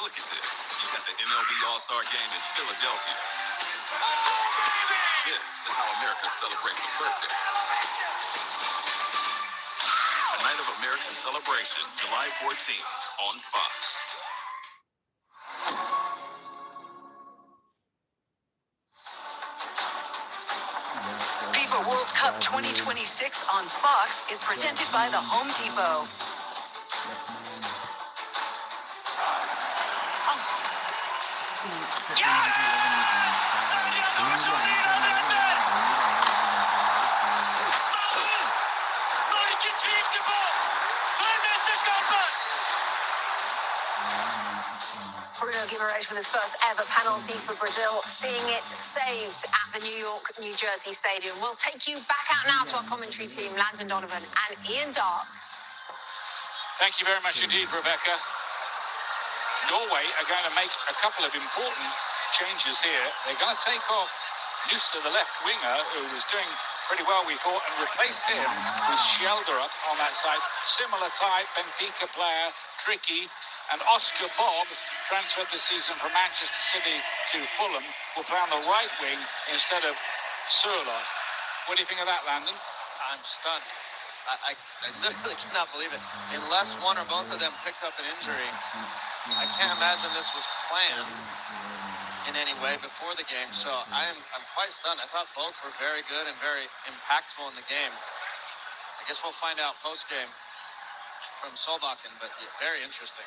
Look at this. You got the MLB All-Star Game in Philadelphia. This is how America celebrates a birthday. A night of American celebration, July 14th on Fox. FIFA World Cup 2026 on Fox is presented by the Home Depot. Bruno Guimaraes with his first ever penalty for Brazil, seeing it saved at the New York, New Jersey Stadium. We'll take you back out now to our commentary team, Landon Donovan and Ian Dark. Thank you very much indeed, Rebecca. Norway are going to make a couple of important changes here. They're going to take off Nusa, the left winger, who was doing pretty well, we thought, and replace him with Sjelderup on that side. Similar type, Benfica player, tricky. And Oscar Bob, transferred this season from Manchester City to Fulham, will play on the right wing instead of Surlot. What do you think of that, Landon? I'm stunned. I literally cannot believe it. Unless one or both of them picked up an injury, I can't imagine this was planned in any way before the game. So I'm quite stunned. I thought both were very good and very impactful in the game. I guess we'll find out post-game from Solbakken, but yeah, very interesting.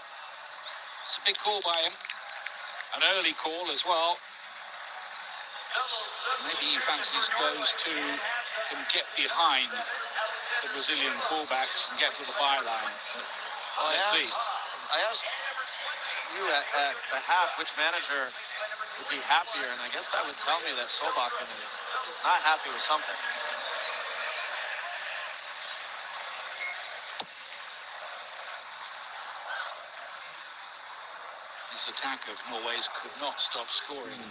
It's a big call by him. An early call as well. Maybe he fancies those two can get behind the Brazilian fullbacks and get to the byline. Let's see. I asked you at the half which manager would be happier, and I guess that would tell me that Solbakken is not happy with something. This attack of Norway's could not stop scoring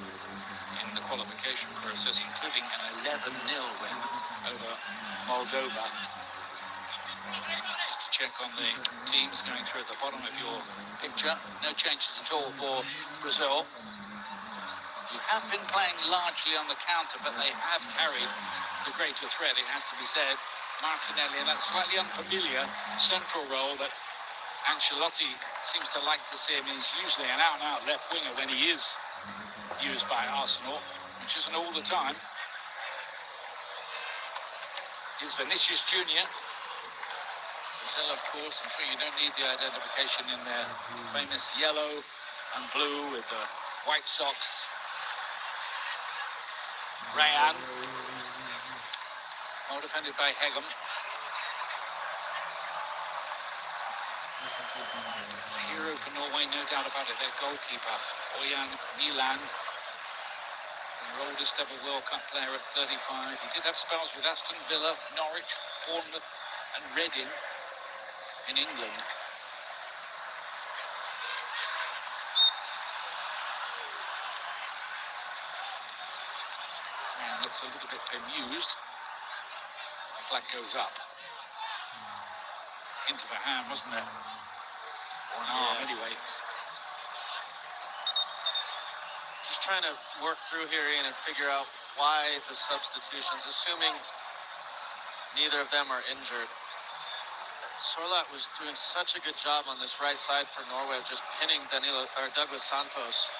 in the qualification process, including an 11-0 win over Moldova. Just to check on the teams going through at the bottom of your picture. No changes at all for Brazil. You have been playing largely on the counter, but they have carried the greater threat, it has to be said. Martinelli, and that slightly unfamiliar central role that Ancelotti seems to like to see him. He's usually an out-and-out left winger when he is used by Arsenal, which isn't all the time. Here's Vinicius Jr. Brazil, of course, I'm sure you don't need the identification in their famous yellow and blue with the white socks. Rayan. Well defended by Hegem. A hero for Norway, no doubt about it. Their goalkeeper, Oyan Milan. Their oldest ever World Cup player at 35. He did have spells with Aston Villa, Norwich, Bournemouth and Reading in England. Man looks a little bit bemused. The flag goes up. Hint of a hand, wasn't there? Or an arm, anyway. Just trying to work through here, Ian, and figure out why the substitutions, assuming neither of them are injured. Sorloth was doing such a good job on this right side for Norway of just pinning Douglas Santos.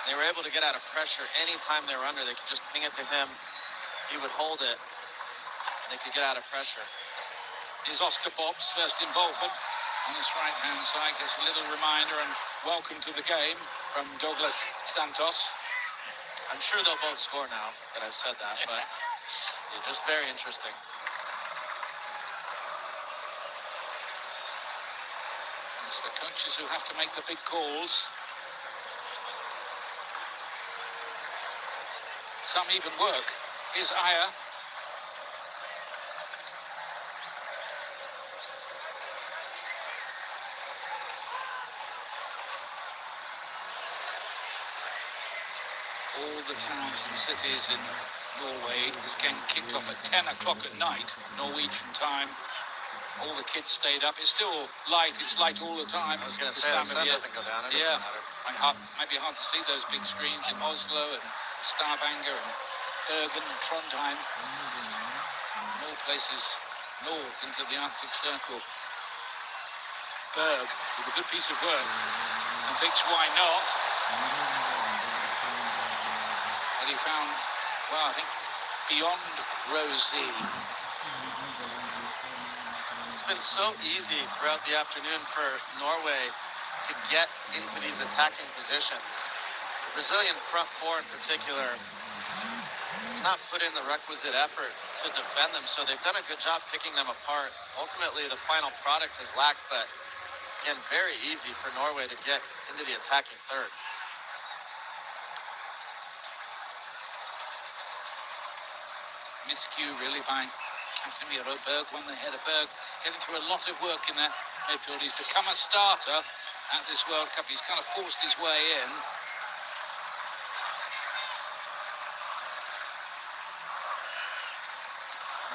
They were able to get out of pressure anytime they were under. They could just ping it to him. He would hold it, and they could get out of pressure. Here's Oscar Bob's first involvement on his right-hand side. Gets a little reminder and welcome to the game from Douglas Santos. I'm sure they'll both score now that I've said that, but yeah, just very interesting. It's the coaches who have to make the big calls. Some even work. Here's Aya. All the towns and cities in Norway, this game kicked off at 10 o'clock at night, Norwegian time. All the kids stayed up. It's still light. It's light all the time. I was going to say, the sun doesn't go down. It doesn't matter. Might be hard to see those big screens in Oslo and Stavanger and Bergen and Trondheim. And all places north into the Arctic Circle. Berg with a good piece of work and thinks, why not? But he found, well, I think, beyond Rosie. It's been so easy throughout the afternoon for Norway to get into these attacking positions. The Brazilian front four in particular not put in the requisite effort to defend them, so they've done a good job picking them apart. Ultimately, the final product has lacked, but again, very easy for Norway to get into the attacking third. Miscue really by Casemiro. Berg won the header. Berg getting through a lot of work in that midfield. He's become a starter at this World Cup. He's kind of forced his way in.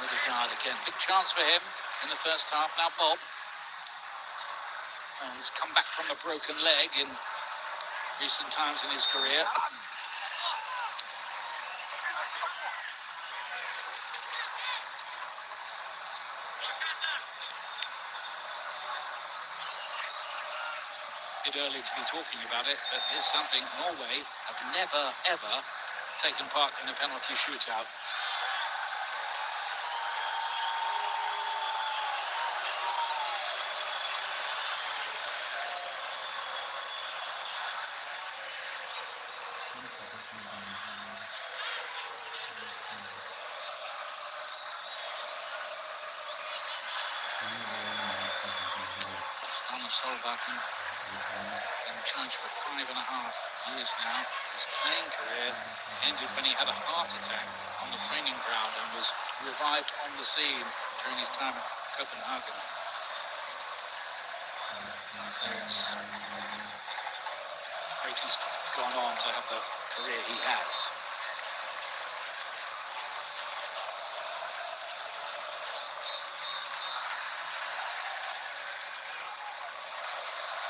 Odegaard again. Big chance for him in the first half. Now Bob. He's come back from a broken leg in recent times in his career. bit early to be talking about it, but here's something. Norway have never, ever taken part in a penalty shootout. Stana Solbakken been charged for 5.5 years now. His playing career ended when he had a heart attack on the training ground and was revived on the scene during his time at Copenhagen. So it's great he's gone on to have the career he has.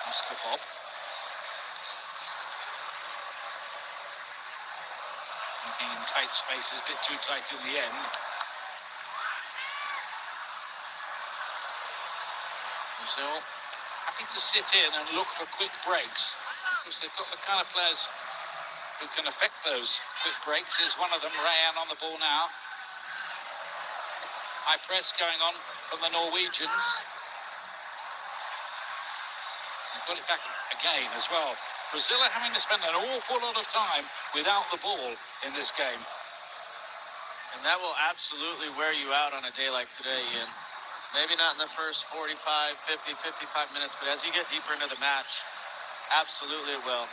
Oscar Bob. Looking in tight spaces, a bit too tight in the end. Brazil happy to sit in and look for quick breaks because they've got the kind of players who can affect those quick breaks. Here's one of them, Rayan, on the ball now. High press going on from the Norwegians. They've got it back again as well. Brazil are having to spend an awful lot of time without the ball in this game. And that will absolutely wear you out on a day like today, Ian. Maybe not in the first 45, 50, 55 minutes, but as you get deeper into the match, absolutely it will.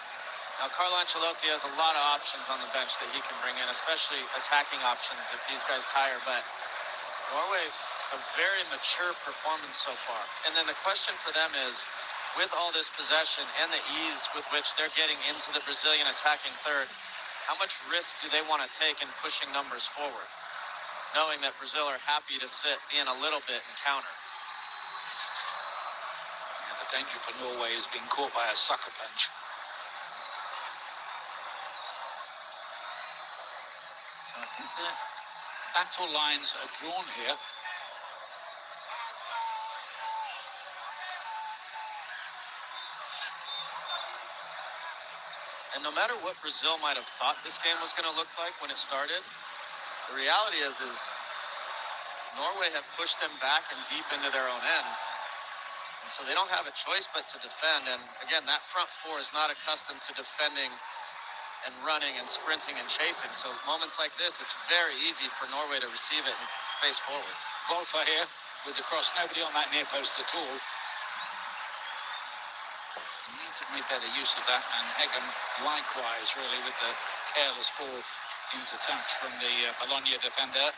Now, Carlo Ancelotti has a lot of options on the bench that he can bring in, especially attacking options if these guys tire. But Norway, a very mature performance so far. And then the question for them is, with all this possession and the ease with which they're getting into the Brazilian attacking third, how much risk do they want to take in pushing numbers forward, knowing that Brazil are happy to sit in a little bit and counter? Yeah, the danger for Norway is being caught by a sucker punch. So I think the battle lines are drawn here. And no matter what Brazil might have thought this game was going to look like when it started, the reality is Norway have pushed them back and deep into their own end. And so they don't have a choice but to defend. And again, that front four is not accustomed to defending and running and sprinting and chasing. So moments like this, it's very easy for Norway to receive it and face forward. Wolfer here with the cross, nobody on that near post at all. He needs to make better use of that, and Hegem likewise, really, with the careless ball into touch from the Bologna defender.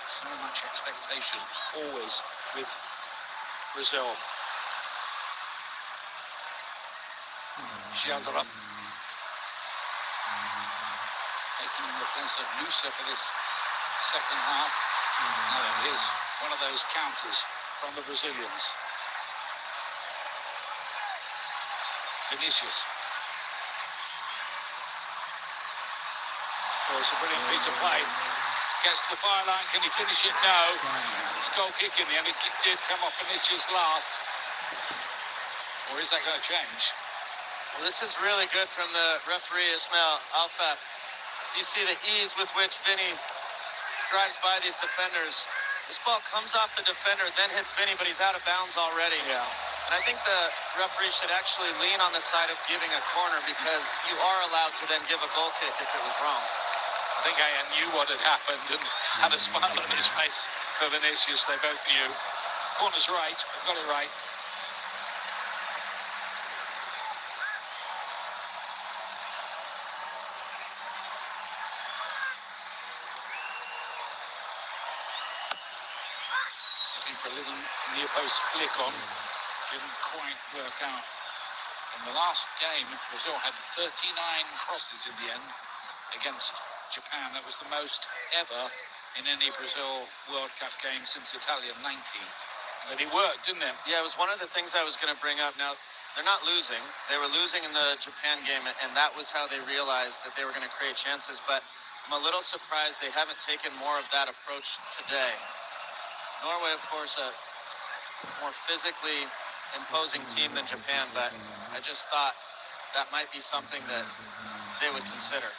So much expectation, always, with Brazil. Sheldrup taking the place of Nusa for this second half. Here's one of those counters from the Brazilians. Vinicius. Oh, it's a brilliant piece of play. Gets to the byline, can he finish it? No. It's goal kick in the end. It did come off Vinicius last. Or is that going to change? Well, this is really good from the referee, Ismail Alfaf. As you see the ease with which Vinny drives by these defenders. This ball comes off the defender, then hits Vinny, but he's out of bounds already. Yeah. And I think the referee should actually lean on the side of giving a corner, because you are allowed to then give a goal kick if it was wrong. I think Ayan knew what had happened and had a smile on his face for Vinicius. They both knew. Corner's right. We've got it right. Looking for a little near post flick on. Didn't quite work out. In the last game, Brazil had 39 crosses in the end against Japan. That was the most ever in any Brazil World Cup game since Italia 90. But it worked, didn't it? Yeah, it was one of the things I was going to bring up. Now, they're not losing. They were losing in the Japan game, and that was how they realized that they were going to create chances. But I'm a little surprised they haven't taken more of that approach today. Norway, of course, a more physically imposing team than Japan, but I just thought that might be something that they would consider.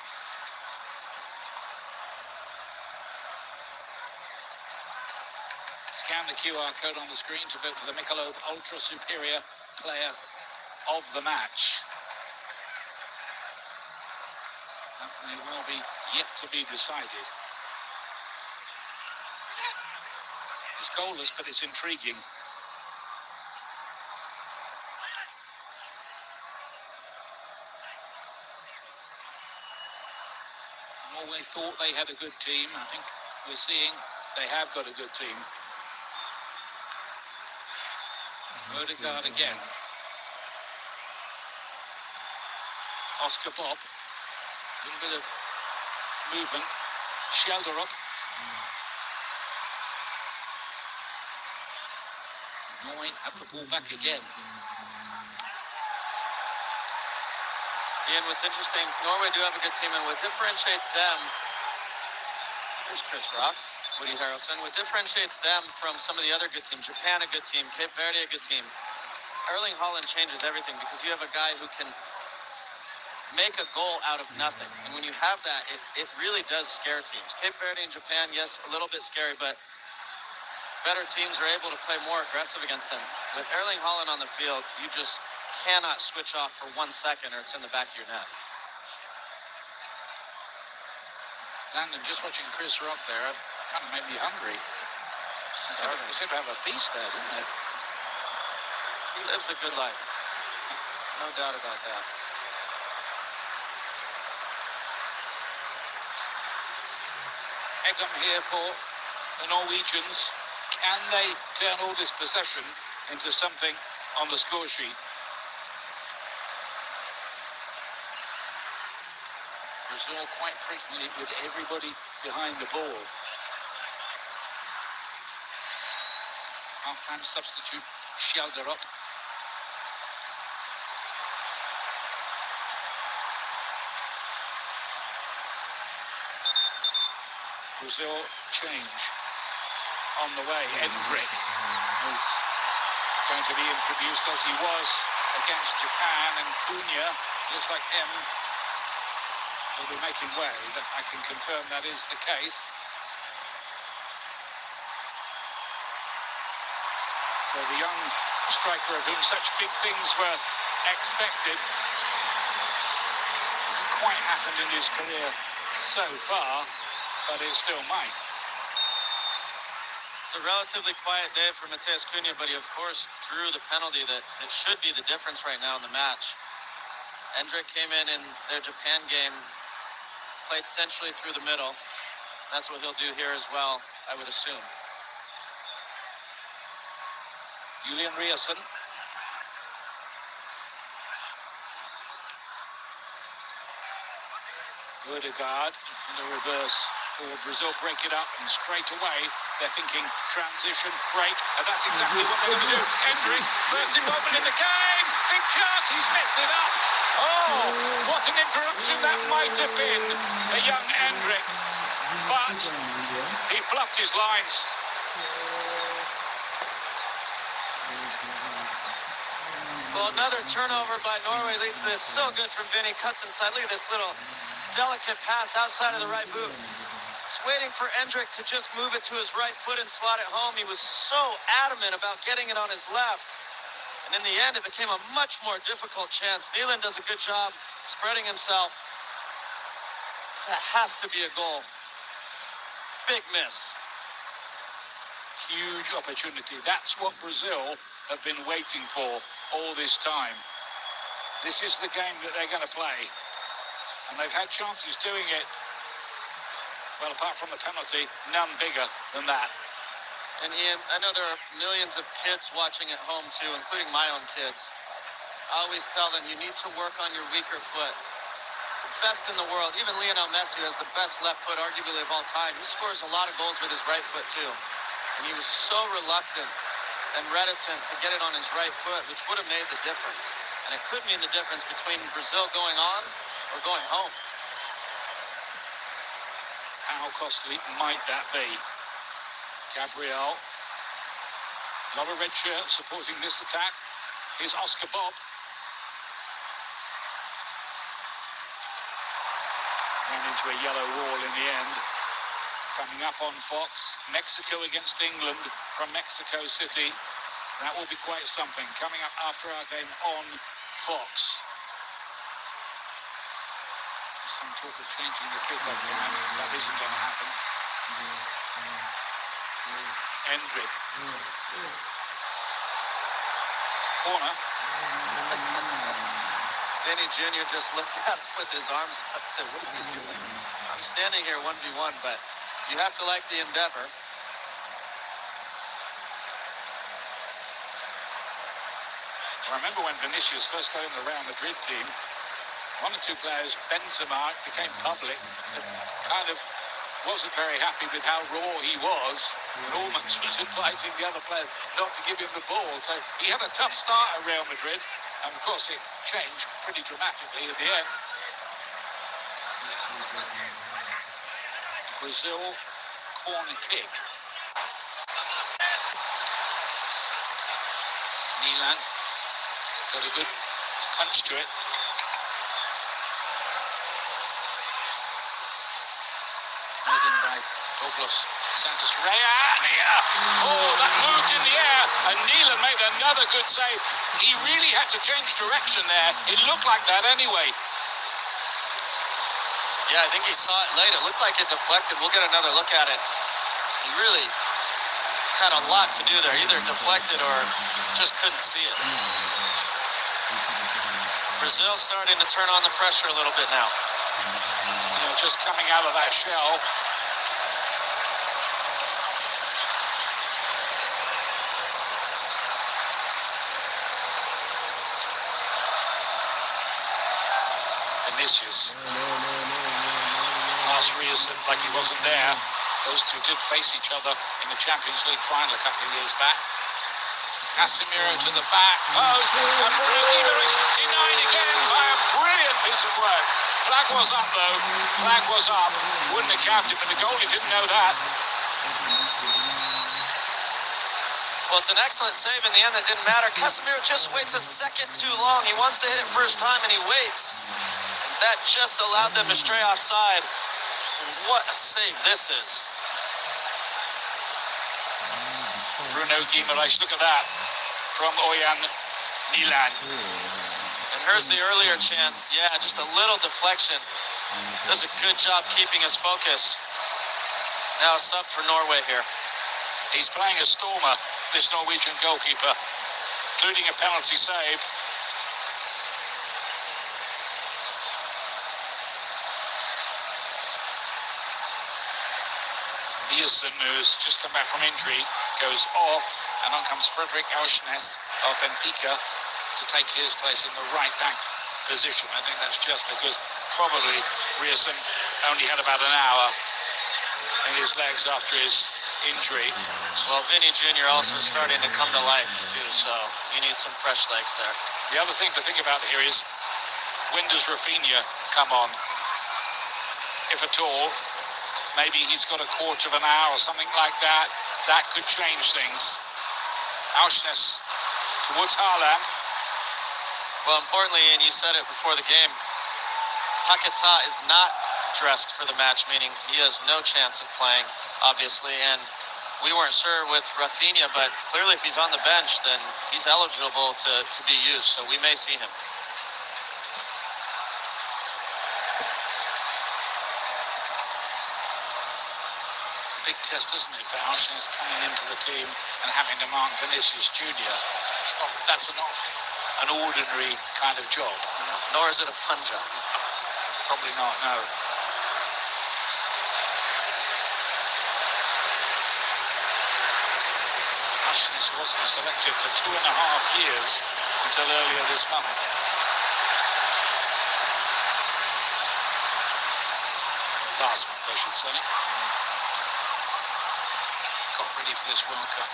Scan the QR code on the screen to vote for the Michelob Ultra Superior Player of the Match. That may well be yet to be decided. It's goalless, but it's intriguing. Norway thought they had a good team. I think we're seeing they have got a good team. Odegaard again. Oscar Bob. A little bit of movement. Shelderup. Norway have the ball back again. Ian, what's interesting, Norway do have a good team, and what differentiates them, there's Chris Rock, Woody Harrelson, what differentiates them from some of the other good teams, Japan a good team, Cape Verde a good team, Erling Haaland changes everything because you have a guy who can make a goal out of nothing. And when you have that, it really does scare teams. Cape Verde and Japan, yes, a little bit scary, but better teams are able to play more aggressive against them. With Erling Haaland on the field, you just cannot switch off for 1 second or it's in the back of your net. Landon, just watching Chris Rock there, kind of made me hungry. They seem to have a feast there, don't they? He lives a good life. No doubt about that. Egham here for the Norwegians. Can they turn all this possession into something on the score sheet? Brazil quite frequently with everybody behind the ball. Half-time substitute, Shelderup. Brazil change on the way. Endrick is going to be introduced as he was against Japan, and Cunha looks like him will be making way. I can confirm that is the case. So the young striker of whom such big things were expected hasn't quite happened in his career so far, but it still might. It's a relatively quiet day for Matheus Cunha, but he of course drew the penalty that should be the difference right now in the match. Endrick came in their Japan game, played centrally through the middle. That's what he'll do here as well, I would assume. Julian Riasson. Odegaard from the reverse. Brazil break it up, and straight away they're thinking transition, break, and that's exactly what they're going to do. Endrick, first involvement in the game. Big chance, he's messed it up. Oh, what an introduction that might have been for young Endrick. But he fluffed his lines. Well, another turnover by Norway leads to this. So good from Vinny, cuts inside. Look at this little delicate pass outside of the right boot. He's waiting for Endrick to just move it to his right foot and slot it home. He was so adamant about getting it on his left. And in the end, it became a much more difficult chance. Nyland does a good job spreading himself. That has to be a goal. Big miss. Huge opportunity. That's what Brazil have been waiting for all this time. This is the game that they're going to play. And they've had chances doing it. Well, apart from the penalty, none bigger than that. And Ian, I know there are millions of kids watching at home too, including my own kids. I always tell them you need to work on your weaker foot. The best in the world, even Lionel Messi has the best left foot arguably of all time. He scores a lot of goals with his right foot too. And he was so reluctant and reticent to get it on his right foot, which would have made the difference. And it could mean the difference between Brazil going on or going home. How costly might that be? Gabriel. A lot of red shirts supporting this attack. Here's Oscar Bob. Ran into a yellow wall in the end. Coming up on Fox, Mexico against England from Mexico City. That will be quite something. Coming up after our game on Fox. Some talk of changing the kickoff time. That isn't going to happen. Endrick. Corner. Vinny Jr. just looked at him with his arms up and said, "What are you doing? I'm standing here 1v1, but you have to like the endeavor." I remember when Vinicius first got in the Real Madrid team, one or two players, Benzema, became public, and kind of wasn't very happy with how raw he was, and almost was advising the other players not to give him the ball. So he had a tough start at Real Madrid, and of course it changed pretty dramatically in the end. Brazil corner kick. Milan got a good punch to it. Made in by Douglas Santos Rea. Oh, that moved in the air, and Neelan made another good save. He really had to change direction there. It looked like that anyway. Yeah, I think he saw it late. It looked like it deflected. We'll get another look at it. He really had a lot to do there. Either deflected or just couldn't see it. Brazil starting to turn on the pressure a little bit now. You know, just coming out of that shell. Vinicius. Pass Riasson like he wasn't there. Those two did face each other in the Champions League final a couple of years back. Casemiro to the back post, and Bruno Guimaraes denied again by a brilliant piece of work. Flag was up though, flag was up. Wouldn't have counted, but the goalie didn't know that. Well, it's an excellent save in the end. That didn't matter. Casemiro just waits a second too long. He wants to hit it first time, and he waits. That just allowed them to stray offside. And what a save this is. Bruno Guimaraes, look at that, from Oyan Milan. And here's the earlier chance. Yeah, just a little deflection. Does a good job keeping his focus. Now a sub for Norway here. He's playing a stormer, this Norwegian goalkeeper, including a penalty save. Riasson, who's just come back from injury, goes off, and on comes Fredrik Aursnes of Benfica to take his place in the right back position. I think that's just because probably Riasson only had about an hour in his legs after his injury. Well, Vinny Jr. also starting to come to life too, so you need some fresh legs there. The other thing to think about here is, when does Rafinha come on? If at all. Maybe he's got a quarter of an hour or something like that. That could change things. Aursnes towards Haaland. Well, importantly, and you said it before the game, Paquetá is not dressed for the match, meaning he has no chance of playing, obviously. And we weren't sure with Rafinha, but clearly if he's on the bench, then he's eligible to be used. So we may see him. It's a big test, isn't it, for Aursnes coming into the team and having to mark Vinicius Jr. That's not an ordinary kind of job. Nor is it a fun job. Probably not, no. Aursnes wasn't selected for 2.5 years until earlier this month. Last month, I should say. Got ready for this World Cup.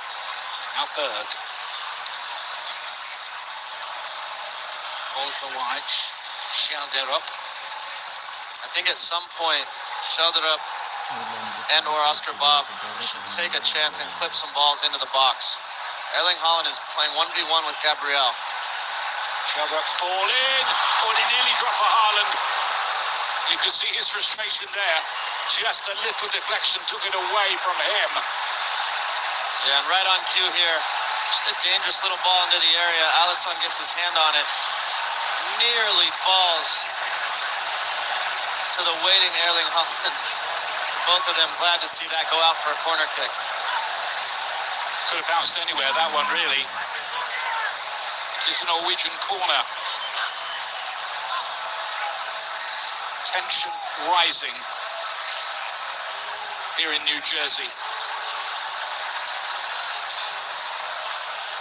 Now Berg. Also watch Schelderup. I think at some point, Schelderup and or Oscar Bob should take a chance and clip some balls into the box. Erling Haaland is playing 1v1 with Gabriel. Schelderup's ball in. Oh, and he nearly dropped for Haaland. You could see his frustration there. Just a little deflection took it away from him. Yeah, and right on cue here. Just a dangerous little ball into the area. Alisson gets his hand on it. Nearly falls to the waiting Erling Haaland. Both of them glad to see that go out for a corner kick. Could have bounced anywhere, that one really. It is a Norwegian corner. Tension rising here in New Jersey.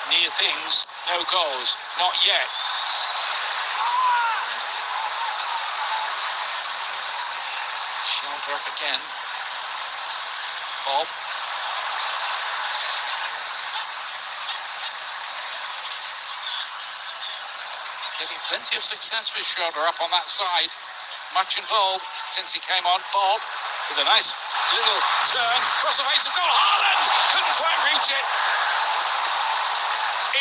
Near things, no goals, not yet. Shoulder up again. Bob. Getting plenty of success with shoulder up on that side. Much involved since he came on. Bob with a nice little turn. Cross the face of goal. Haaland couldn't quite reach it.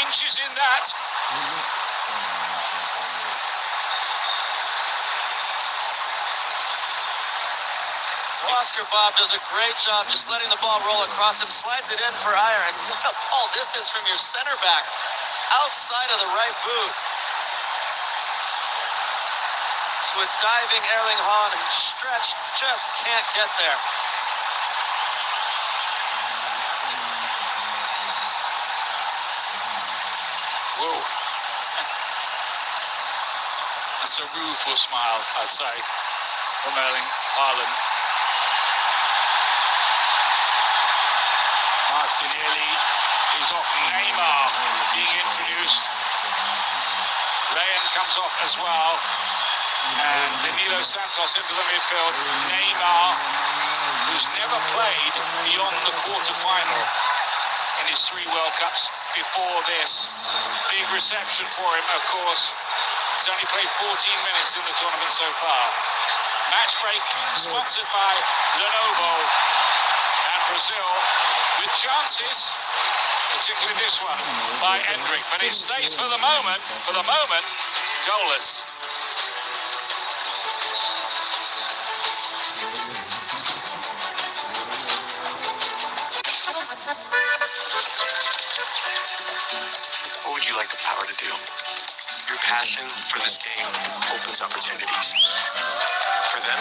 Inches in that. Oscar Bob does a great job just letting the ball roll across him, slides it in for Ayer, and what a ball this is from your center back, outside of the right boot. To a diving Erling Haaland, who stretched, just can't get there. Whoa. That's a rueful smile, I'd say, from Erling Haaland. Martinelli is off. Neymar being introduced. Rayan comes off as well. And Danilo Santos into the midfield. Neymar, who's never played beyond the quarter-final in his 3 World Cups before this. Big reception for him, of course. He's only played 14 minutes in the tournament so far. Match break sponsored by Lenovo and Brazil, with chances, particularly this one by Endrick, but it stays for the moment, goalless. What would you like the power to do? Your passion for this game opens opportunities. For them,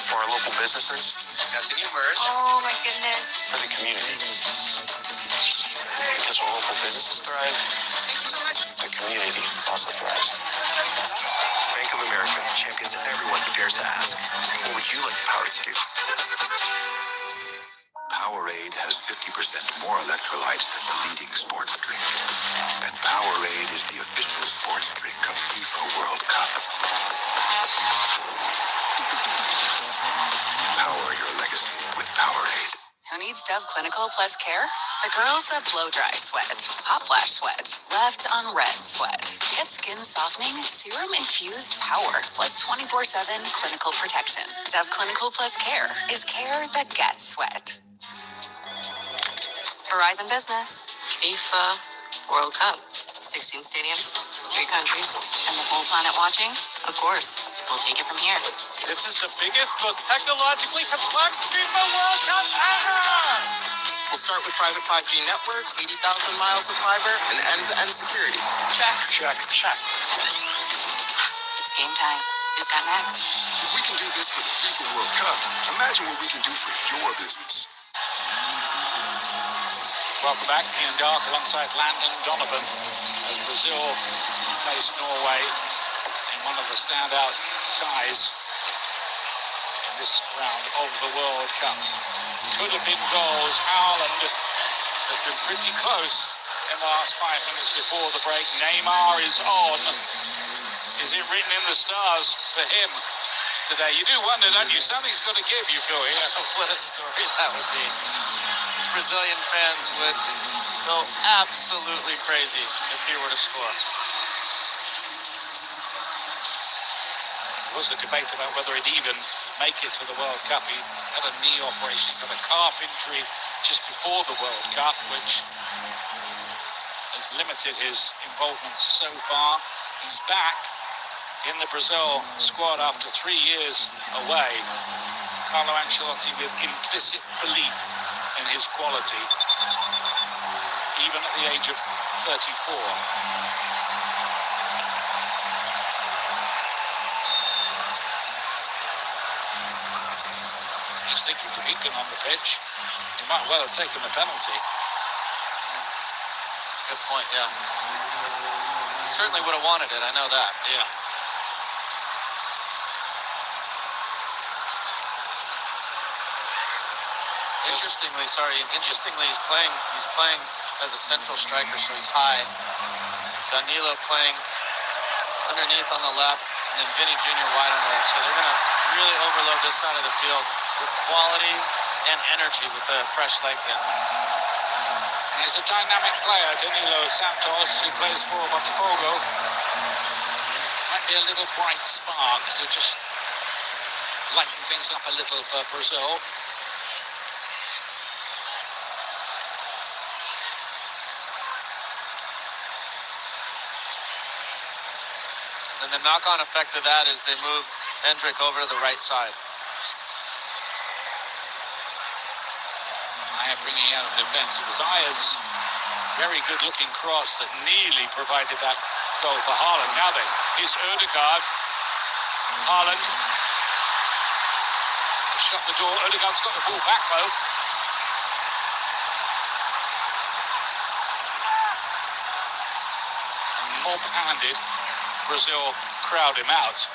for our local businesses, Can you merge? Oh my goodness. for the community. Because when local businesses thrive, the community also thrives. Bank of America champions everyone who dares to ask, what would you like the power to do? Powerade has 50% more electrolytes than the leading sports drink. And Powerade is the official sports drink of FIFA World Cup. Power your legacy with Powerade. Who needs Dove Clinical Plus Care? The girls that blow dry sweat, hot flash sweat, left on red sweat. Get skin softening, serum infused power, plus 24/7 clinical protection. Dove Clinical Plus Care is care that gets sweat. Verizon Business, FIFA World Cup, 16 stadiums, 3 countries, and the whole planet watching? Of course. We'll take it from here. This is the biggest, most technologically complex FIFA World Cup ever! We'll start with private 5G networks, 80,000 miles of fiber, and end-to-end security. Check. Check, check. It's game time. Who's got next? If we can do this for the FIFA World Cup, imagine what we can do for your business. Welcome back, Ian Dark alongside Landon Donovan as Brazil face Norway in one of the standout ties in this round of the World Cup. Could have been goals. Haaland has been pretty close in the last 5 minutes before the break. Neymar is on. Is it written in the stars for him today? You do wonder, don't you? Something's got to give, you feel here. What a story that would be. These Brazilian fans would go absolutely crazy if he were to score. was a debate about whether he'd even make it to the World Cup. He had a knee operation, got a calf injury just before the World Cup, which has limited his involvement so far. He's back in the Brazil squad after 3 years away. Carlo Ancelotti with implicit belief in his quality, even at the age of 34. He's thinking if he'd been on the pitch, he might well have taken the penalty. That's a good point, yeah. He certainly would have wanted it, I know that. Yeah. Interestingly, he's playing as a central striker, so he's high. Danilo playing underneath on the left, and then Vinny Jr. wide on the left. So they're going to really overload this side of the field with quality and energy with the fresh legs in. And he's a dynamic player, Danilo Santos, who plays for Botafogo. Might be a little bright spark to just lighten things up a little for Brazil. And the knock-on effect of that is they moved Hendrick over to the right side. Aya bringing out of defense. It was Aya's very good-looking cross that nearly provided that goal for Haaland. Now then, here's Ødegaard. Haaland. Shut the door. Ødegaard's got the ball back, though. And mob-handed. Brazil crowd him out.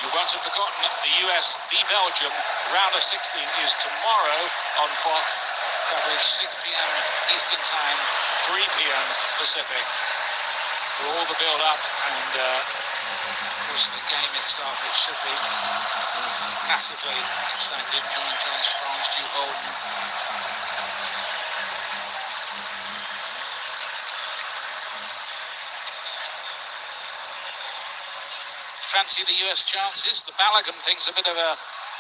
You won't have forgotten the US v Belgium round of 16 is tomorrow on Fox. Coverage 6 p.m. Eastern Time, 3 p.m. Pacific. For all the build-up and, of course, the game itself, it should be massively exciting. John Strong, Stu Holden. Fancy the US chances. The Balogun thing's a bit of a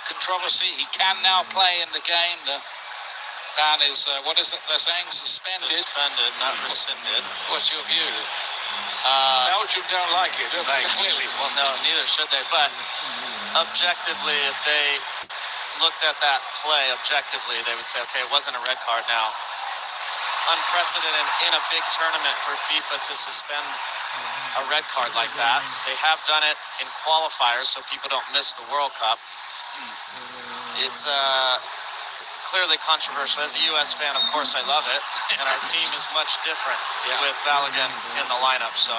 controversy. He can now play in the game. The ban is, what is it they're saying? Suspended. Suspended, not rescinded. What's your view? Belgium don't like it, do they? Clearly. Well, no, neither should they. But objectively, if they looked at that play objectively, they would say, okay, it wasn't a red card now. It's unprecedented in a big tournament for FIFA to suspend a red card like that. They have done it in qualifiers so people don't miss the World Cup. It's clearly controversial. As a US fan, of course, I love it. And our team is much different with Balogun in the lineup, so.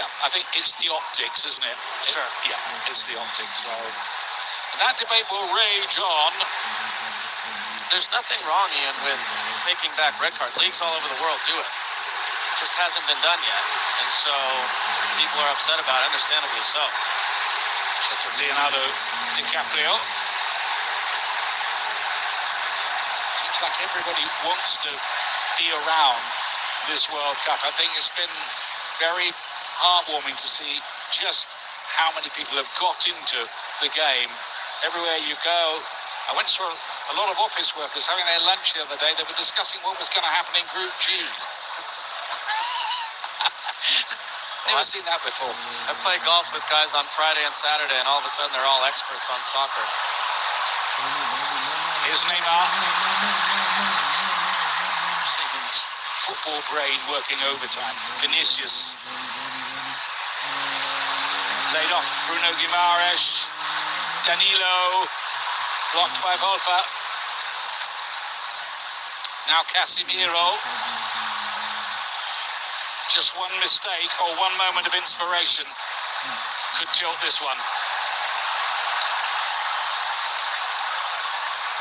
Yeah, I think it's the optics, isn't it? Sure. Yeah, it's the optics. So that debate will rage on. There's nothing wrong, Ian, with taking back red card. Leagues all over the world do it. Just hasn't been done yet, and so people are upset about it, understandably so. Shot of Leonardo DiCaprio. Seems like everybody wants to be around this World Cup. I think it's been very heartwarming to see just how many people have got into the game. Everywhere you go, I went to a lot of office workers having their lunch the other day. They were discussing what was going to happen in Group G. Never seen that before. I play golf with guys on Friday and Saturday, and all of a sudden they're all experts on soccer. Here's Neymar. See his football brain working overtime. Vinicius. Laid off Bruno Guimaraes. Danilo. Blocked by Volfa. Now Casemiro. Just one mistake or one moment of inspiration could tilt this one.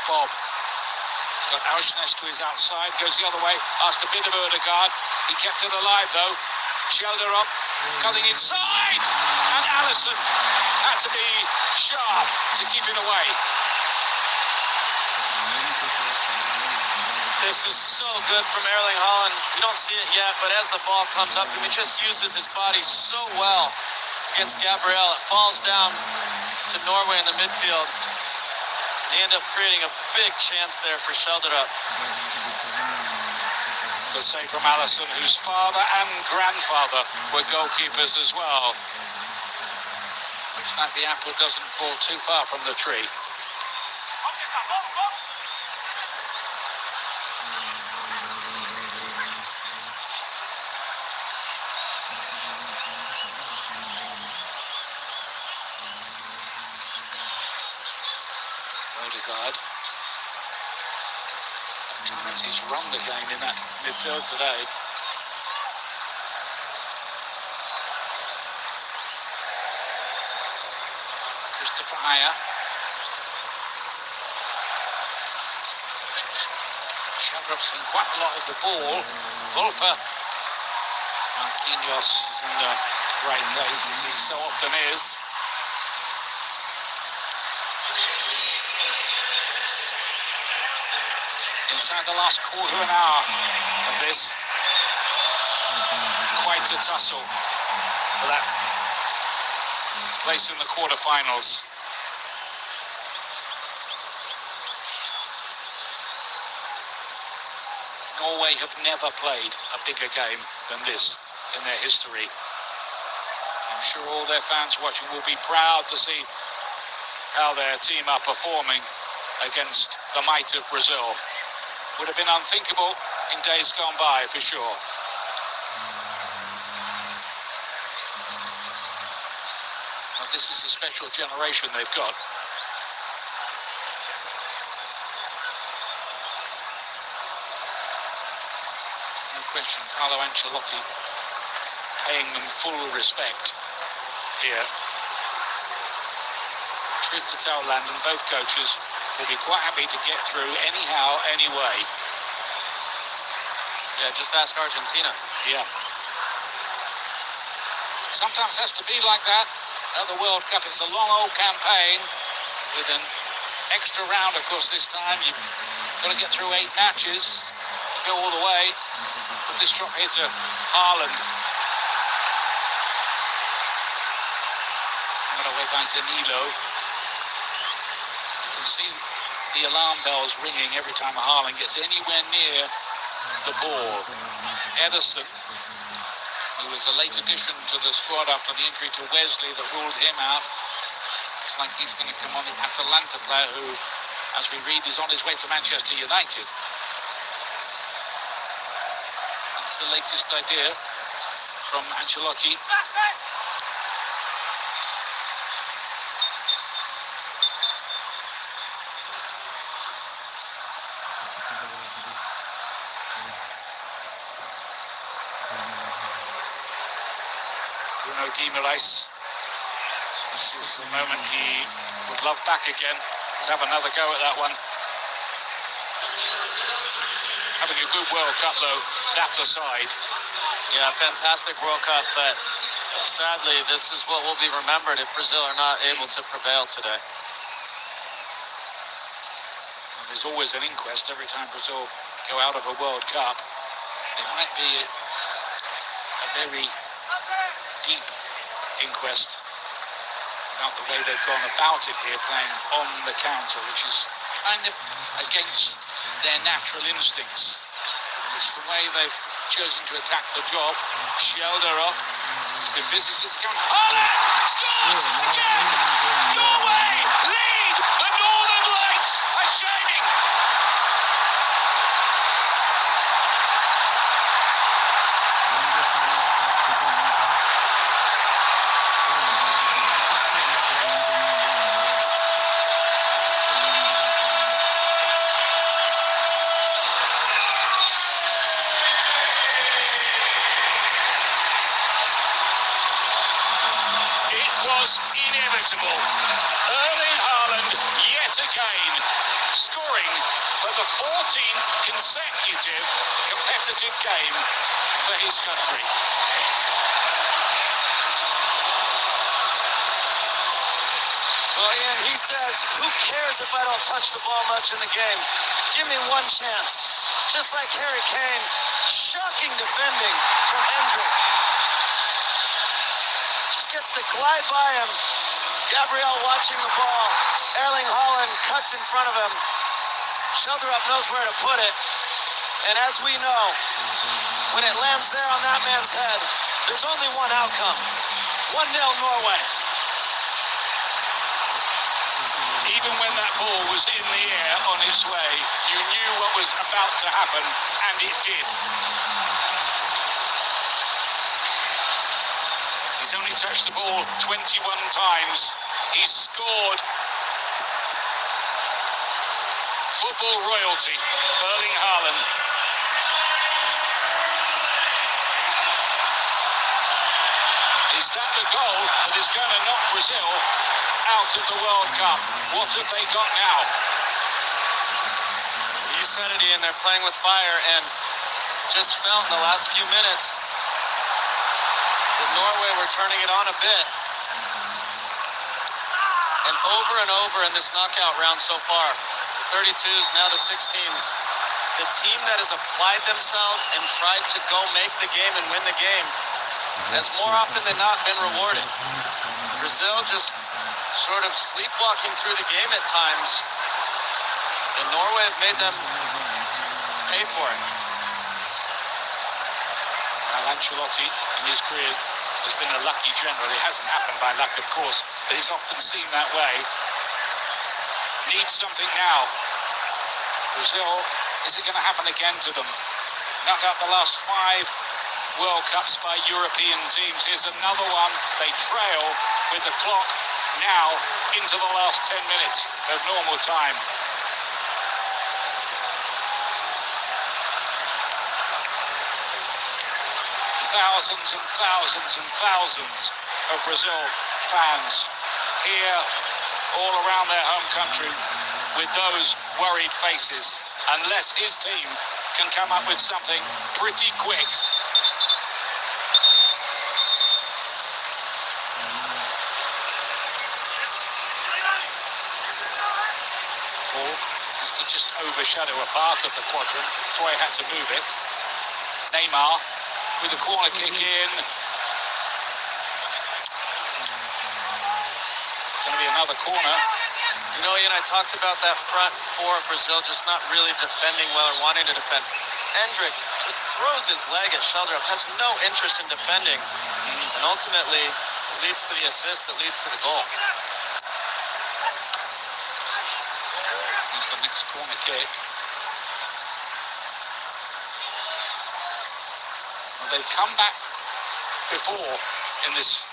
Bob. He's got Auschness to his outside, goes the other way, asked a bit of Ødegaard. He kept it alive though. Shelder up, cutting inside, and Alisson had to be sharp to keep it away. This is so good from Erling Haaland. We don't see it yet, but as the ball comes up to him, he just uses his body so well against Gabriel. It falls down to Norway in the midfield. They end up creating a big chance there for Schjelderup. The save from Alisson, whose father and grandfather were goalkeepers as well. Looks like the apple doesn't fall too far from the tree. Odegaard. At times he's run the game in that midfield today. Christopher Ayer. Schjelderup's seen quite a lot of the ball. Wolfer. Marquinhos is in the right place, as he so often is. Inside the last quarter of an hour of this, quite a tussle for that place in the quarterfinals. Norway have never played a bigger game than this in their history. I'm sure all their fans watching will be proud to see how their team are performing against the might of Brazil. Would have been unthinkable in days gone by, for sure. But this is a special generation they've got. No question, Carlo Ancelotti paying them full respect here. Truth to tell, Landon, both coaches will be quite happy to get through anyhow, anyway. Yeah, just ask Argentina. Yeah. Sometimes has to be like that at the World Cup. It's a long old campaign with an extra round, of course, this time. You've got to get through 8 matches to go all the way. Put this drop here to Haaland. Got away by Danilo. You can see the alarm bells ringing every time Haaland gets anywhere near the ball. Ederson, who was a late addition to the squad after the injury to Wesley that ruled him out. It's like he's going to come on, the Atalanta player who, as we read, is on his way to Manchester United. That's the latest idea from Ancelotti. Bruno Guimaraes. This is the moment he would love back again, to have another go at that one. Having a good World Cup though, that aside. Yeah, fantastic World Cup, but sadly this is what will be remembered if Brazil are not able to prevail today. Well, there's always an inquest every time Brazil go out of a World Cup. It might be a very deep inquest about the way they've gone about it here, playing on the counter, which is kind of against their natural instincts. It's the way they've chosen to attack the job. Schjelderup has been busy since he came. Haaland scores again! Norway lead! The Northern Lights are shining! Was inevitable. Erling Haaland yet again scoring for the 14th consecutive competitive game for his country. Well, Ian, he says, who cares if I don't touch the ball much in the game? Give me one chance. just like Harry Kane. Shocking defending from Hendrick. Just gets to glide by him. Gabriel watching the ball. Erling Haaland cuts in front of him. Sheldrup knows where to put it. And as we know, when it lands there on that man's head, there's only one outcome. 1-0 Norway. Even when that ball was in the air on its way, you knew what was about to happen, and it did. He's only touched the ball 21 times. He's scored. Football royalty, Erling Haaland. Is that the goal that is going to knock Brazil out of the World Cup? What have they got now? You said it, Ian. They're playing with fire, and just felt in the last few minutes that Norway were turning it on a bit. And over in this knockout round so far, the 32s, now the 16s, the team that has applied themselves and tried to go make the game and win the game has more often than not been rewarded. Brazil just sort of sleepwalking through the game at times, and Norway have made them pay for it. Ancelotti in his career has been a lucky general. It hasn't happened by luck, of course, but he's often seen that way. Needs something now. Brazil, is it going to happen again to them? Knocked out the last 5 World Cups by European teams. Here's another one. They trail with the clock now into the last 10 minutes of normal time. Thousands and thousands and thousands of Brazil fans here all around their home country with those worried faces, unless his team can come up with something pretty quick. Ball has to just overshadow a part of the quadrant. That's why he had to move it. Neymar with the corner kick in. It's going to be another corner. You know, Ian, I talked about that front four of Brazil just not really defending well or wanting to defend. Hendrick just throws his leg at Sheldrup, has no interest in defending, and ultimately leads to the assist that leads to the goal. Here's the next corner kick. They've come back before in this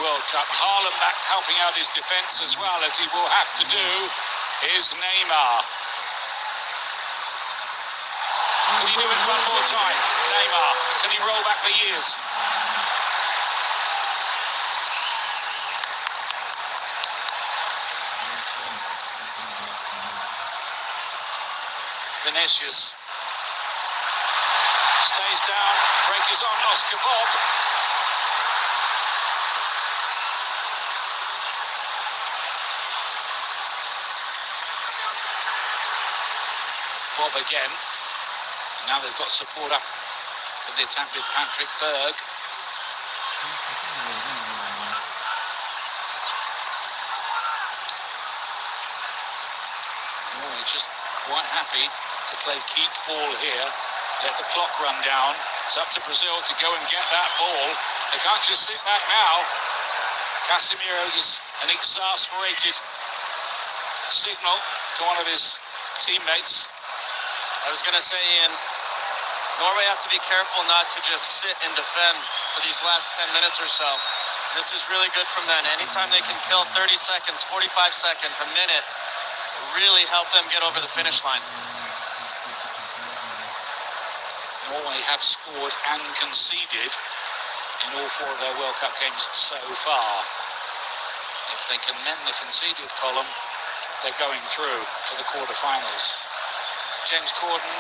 World Cup. Haaland back helping out his defence as well, as he will have to do. Here's Neymar. Can he do it one more time? Neymar, can he roll back the years? Vinicius stays down, break is on, Oscar Bob. Bob again. And now they've got support up to the attack with Patrick Berg. Oh, he's just quite happy to play keep ball here. Let the clock run down. It's up to Brazil to go and get that ball. They can't just sit back now. Casemiro gives an exasperated signal to one of his teammates. I was going to say, Ian, Norway have to be careful not to just sit and defend for these last 10 minutes or so. This is really good from them. Anytime they can kill 30 seconds, 45 seconds, a minute, really help them get over the finish line. Norway have scored and conceded in all 4 of their World Cup games so far. If they can mend the conceded column, they're going through to the quarterfinals. James Corden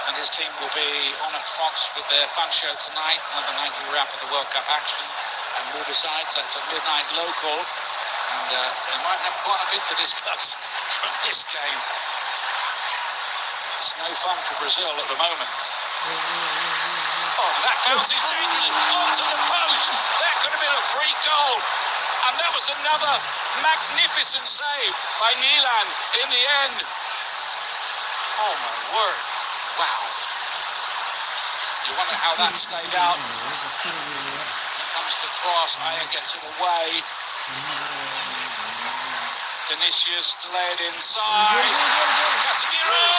and his team will be on at Fox with their fun show tonight, another nightly wrap of the World Cup action, and more besides. That's a midnight local, and they might have quite a bit to discuss from this game. It's no fun for Brazil at the moment. Oh, that bounce is taken onto the post. That could have been a free goal. And that was another magnificent save by Milan in the end. Oh, my word. Wow. You wonder how that stayed out. Here comes the cross. Aya gets it away. Vinicius to lay it inside. Casemiro!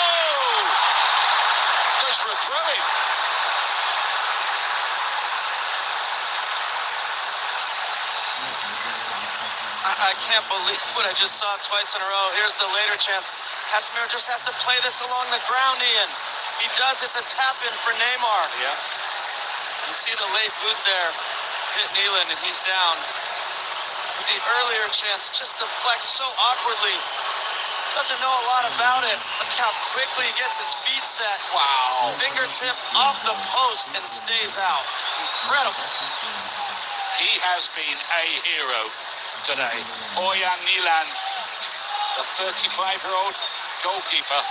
Goes for a throw-in. I can't believe what I just saw twice in a row. Here's the later chance. Casemiro just has to play this along the ground, Ian. If he does, it's a tap-in for Neymar. Yeah. You see the late boot there hit Nealon, and he's down. With the earlier chance, just deflects so awkwardly. Doesn't know a lot about it. Look how quickly he gets his feet set. Wow. Fingertip off the post and stays out. Incredible. He has been a hero today. Ojan Milan, the 35-year-old goalkeeper.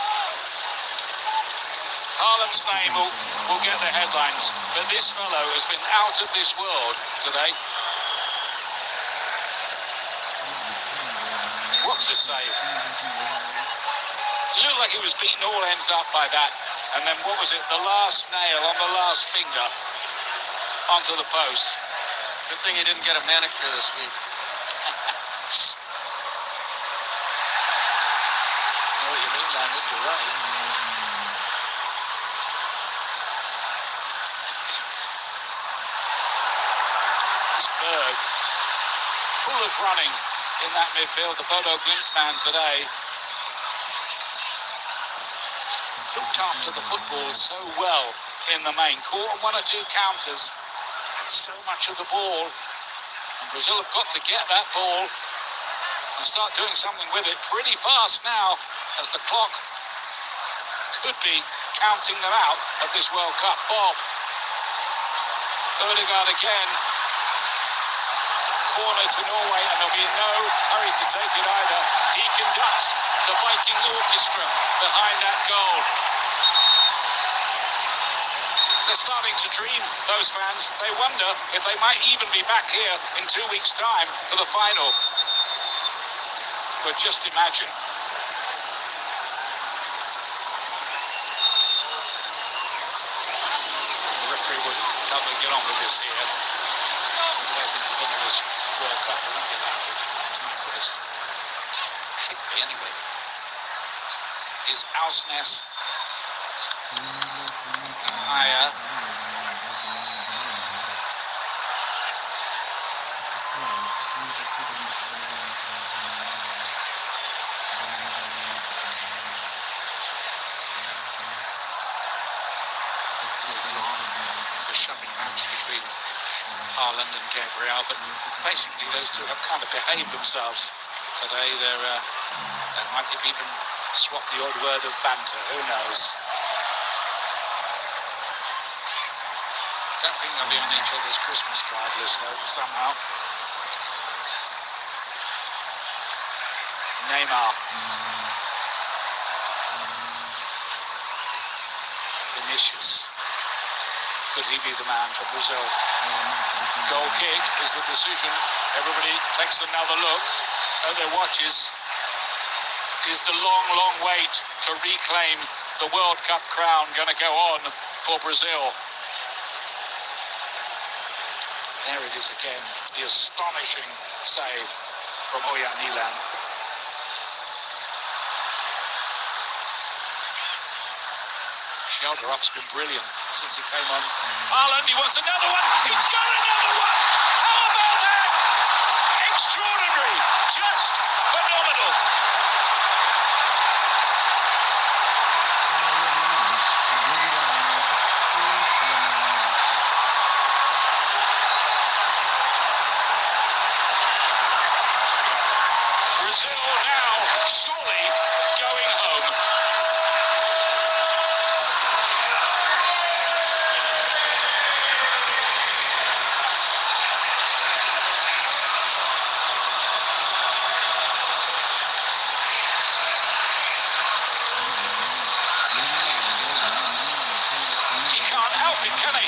Haaland's name will get the headlines, but this fellow has been out of this world today. What a save. It looked like he was beaten all ends up by that. And then what was it? The last nail on the last finger onto the post. Good thing he didn't get a manicure this week. I know what you mean, Landon. You're right. This Berg, full of running in that midfield. The Bodo Glimt man today looked after the football so well in the main. Caught on one or two counters. Had so much of the ball. And Brazil have got to get that ball and start doing something with it pretty fast now, as the clock could be counting them out of this World Cup. Bob. Ødegaard again. Corner to Norway, and there'll be no hurry to take it either. He conducts the Viking orchestra behind that goal. They're starting to dream, those fans. They wonder if they might even be back here in 2 weeks' time for the final. But just imagine. The referee would probably get on with this here. This World Cup, we won't get out of this. Shouldn't be anyway. Is Ausnes. Aya. The shoving match between Haaland and Gabriel, but basically those two have kind of behaved themselves today. They might have even swapped the odd word of banter, who knows. Don't think they'll be on each other's Christmas card list though, somehow. Neymar. Vinicius. Could he be the man for Brazil? Goal kick is the decision. Everybody takes another look at their watches. Is the long, long wait to reclaim the World Cup crown going to go on for Brazil? There it is again, the astonishing save from Ojan Milan. Shelderup's been brilliant since he came on. Haaland, he wants another one. He's got another one. How about that? Extraordinary. Just phenomenal. Brazil now surely going home. it, can he?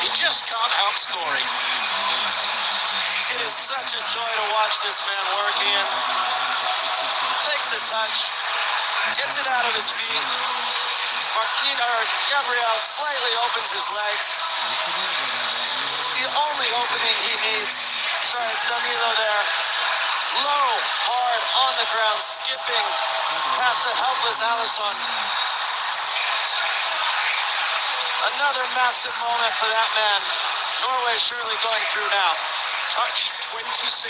He just can't help scoring. It is such a joy to watch this man work, Ian. Takes the touch, gets it out of his feet. Gabriel slightly opens his legs. It's the only opening he needs. Sorry, it's Danilo there. Low, hard, on the ground, skipping past the helpless Alisson. Another massive moment for that man. Norway surely going through now. Touch 26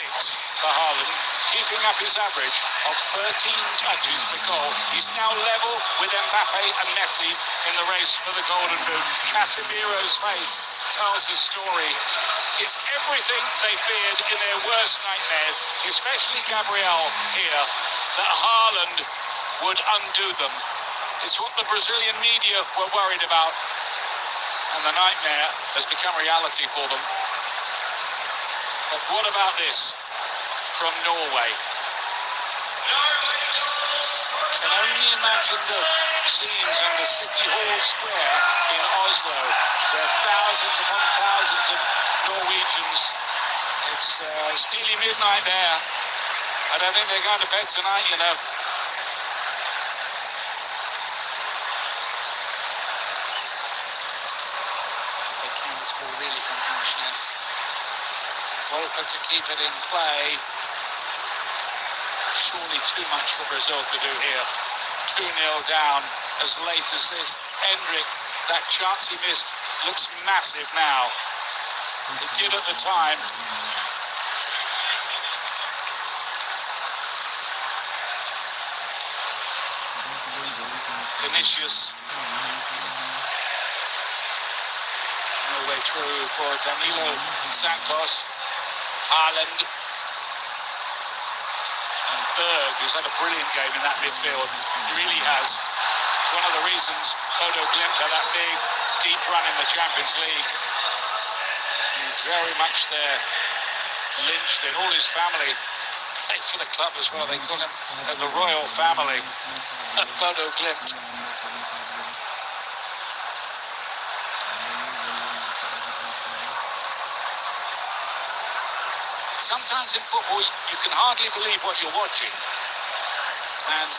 for Haaland, keeping up his average of 13 touches to goal. He's now level with Mbappe and Messi in the race for the Golden Boot. Casemiro's face tells the story. It's everything they feared in their worst nightmares, especially Gabriel here, that Haaland would undo them. It's what the Brazilian media were worried about, and the nightmare has become reality for them. But what about this from Norway? Can only imagine the scenes on the City Hall Square in Oslo, where thousands upon thousands of Norwegians. It's nearly midnight there. I don't think they're going to bed tonight, you know. They can score really from Anshes. Wolfer to keep it in play. Surely too much for Brazil to do here. 2-0 down as late as this. Hendrick, that chance he missed, looks massive now. It did at the time. Vinicius. No way through for Danilo Santos. Haaland. And Berg, who's had a brilliant game in that midfield. He really has. It's one of the reasons Bodo Glimt had that big, deep run in the Champions League. He's very much there, lynched in. All his family played for the club as well. They call him the royal family at Bodo Glimt. Sometimes in football, you can hardly believe what you're watching. And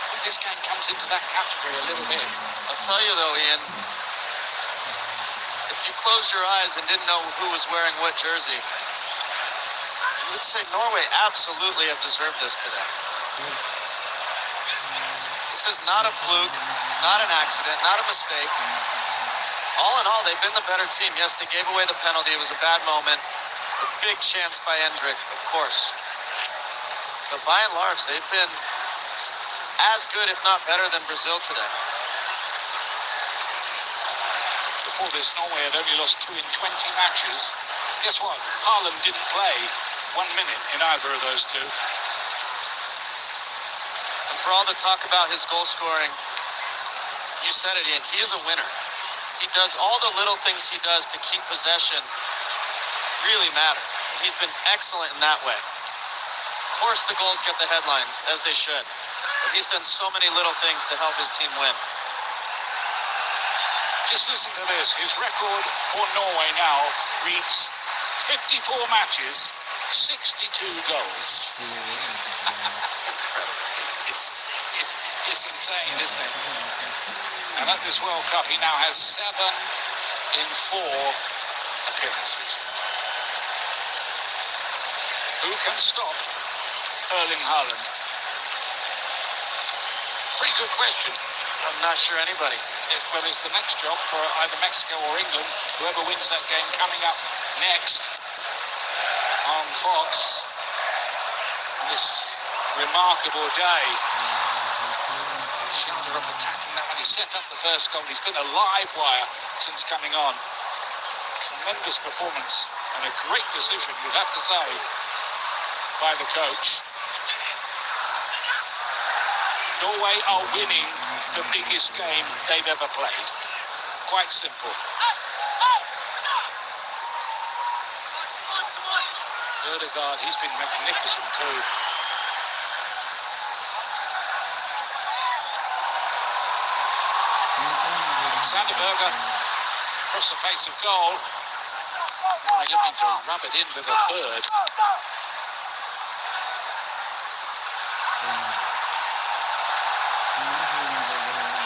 I think this game comes into that category a little bit. I'll tell you though, Ian, if you closed your eyes and didn't know who was wearing what jersey, you would say Norway absolutely have deserved this today. This is not a fluke. It's not an accident, not a mistake. All in all, they've been the better team. Yes, they gave away the penalty. It was a bad moment. A big chance by Hendrick, of course. But by and large, they've been as good, if not better, than Brazil today. Before this, Norway had only lost 2 in 20 matches. Guess what? Haaland didn't play 1 minute in either of those two. And for all the talk about his goal scoring, you said it, Ian, he is a winner. He does all the little things he does to keep possession really matter. He's been excellent in that way. Of course, the goals get the headlines, as they should. But he's done so many little things to help his team win. Just listen to this. His record for Norway now reads 54 matches, 62 goals. It's insane, isn't it? And at this World Cup, he now has 7 in 4 appearances. Who can stop Erling Haaland? Pretty good question. I'm not sure anybody. Well, it's the next job for either Mexico or England. Whoever wins that game coming up next on Fox. This remarkable day. Schindler up attacking that one. He set up the first goal. He's been a live wire since coming on. Tremendous performance and a great decision, you'd have to say, by the coach. Norway are winning the biggest game they've ever played. Quite simple. Ødegaard, he's been magnificent too. Sanderberger across the face of goal. Now looking to rub it in with a third.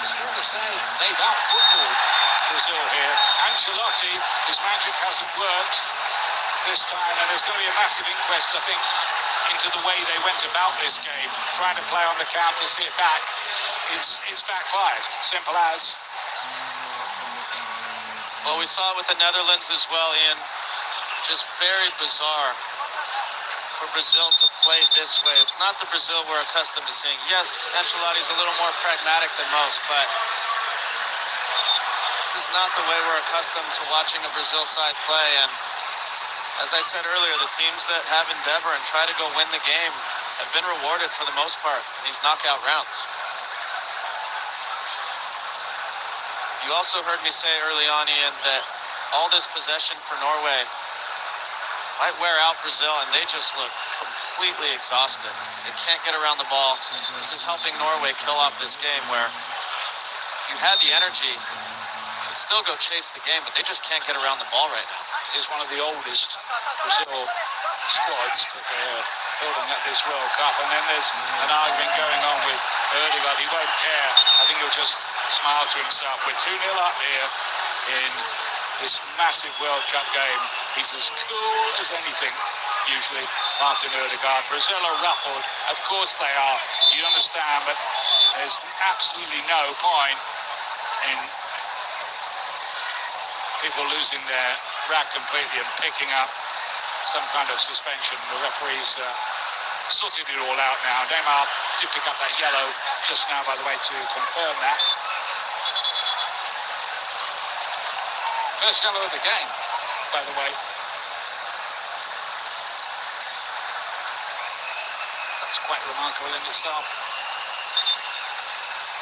It's fair to say they've out-footballed Brazil here. Ancelotti, his magic hasn't worked this time, and there's going to be a massive inquest, I think, into the way they went about this game, trying to play on the counter, see it back. It's backfired. Simple as. Well, we saw it with the Netherlands as well, Ian. Just very bizarre for Brazil to play this way. It's not the Brazil we're accustomed to seeing. Yes, Ancelotti's a little more pragmatic than most, but this is not the way we're accustomed to watching a Brazil side play. And as I said earlier, the teams that have endeavor and try to go win the game have been rewarded for the most part in these knockout rounds. You also heard me say early on, Ian, that all this possession for Norway might wear out Brazil, and they just look completely exhausted. They can't get around the ball. This is helping Norway kill off this game where if you had the energy, you could still go chase the game, but they just can't get around the ball right now. It is one of the oldest Brazil squads that they're fielding at this World Cup, and then there's an argument going on with Ødegaard. He won't care. I think he'll just smile to himself. We're 2-0 up here in this massive World Cup game. He's as cool as anything, usually, Martin Ødegaard. Brazil are ruffled. Of course they are. You understand, but there's absolutely no point in people losing their rag completely and picking up some kind of suspension. The referee's sorted it all out now. Neymar did pick up that yellow just now, by the way, to confirm that. First yellow of the game, by the way. That's quite remarkable in itself.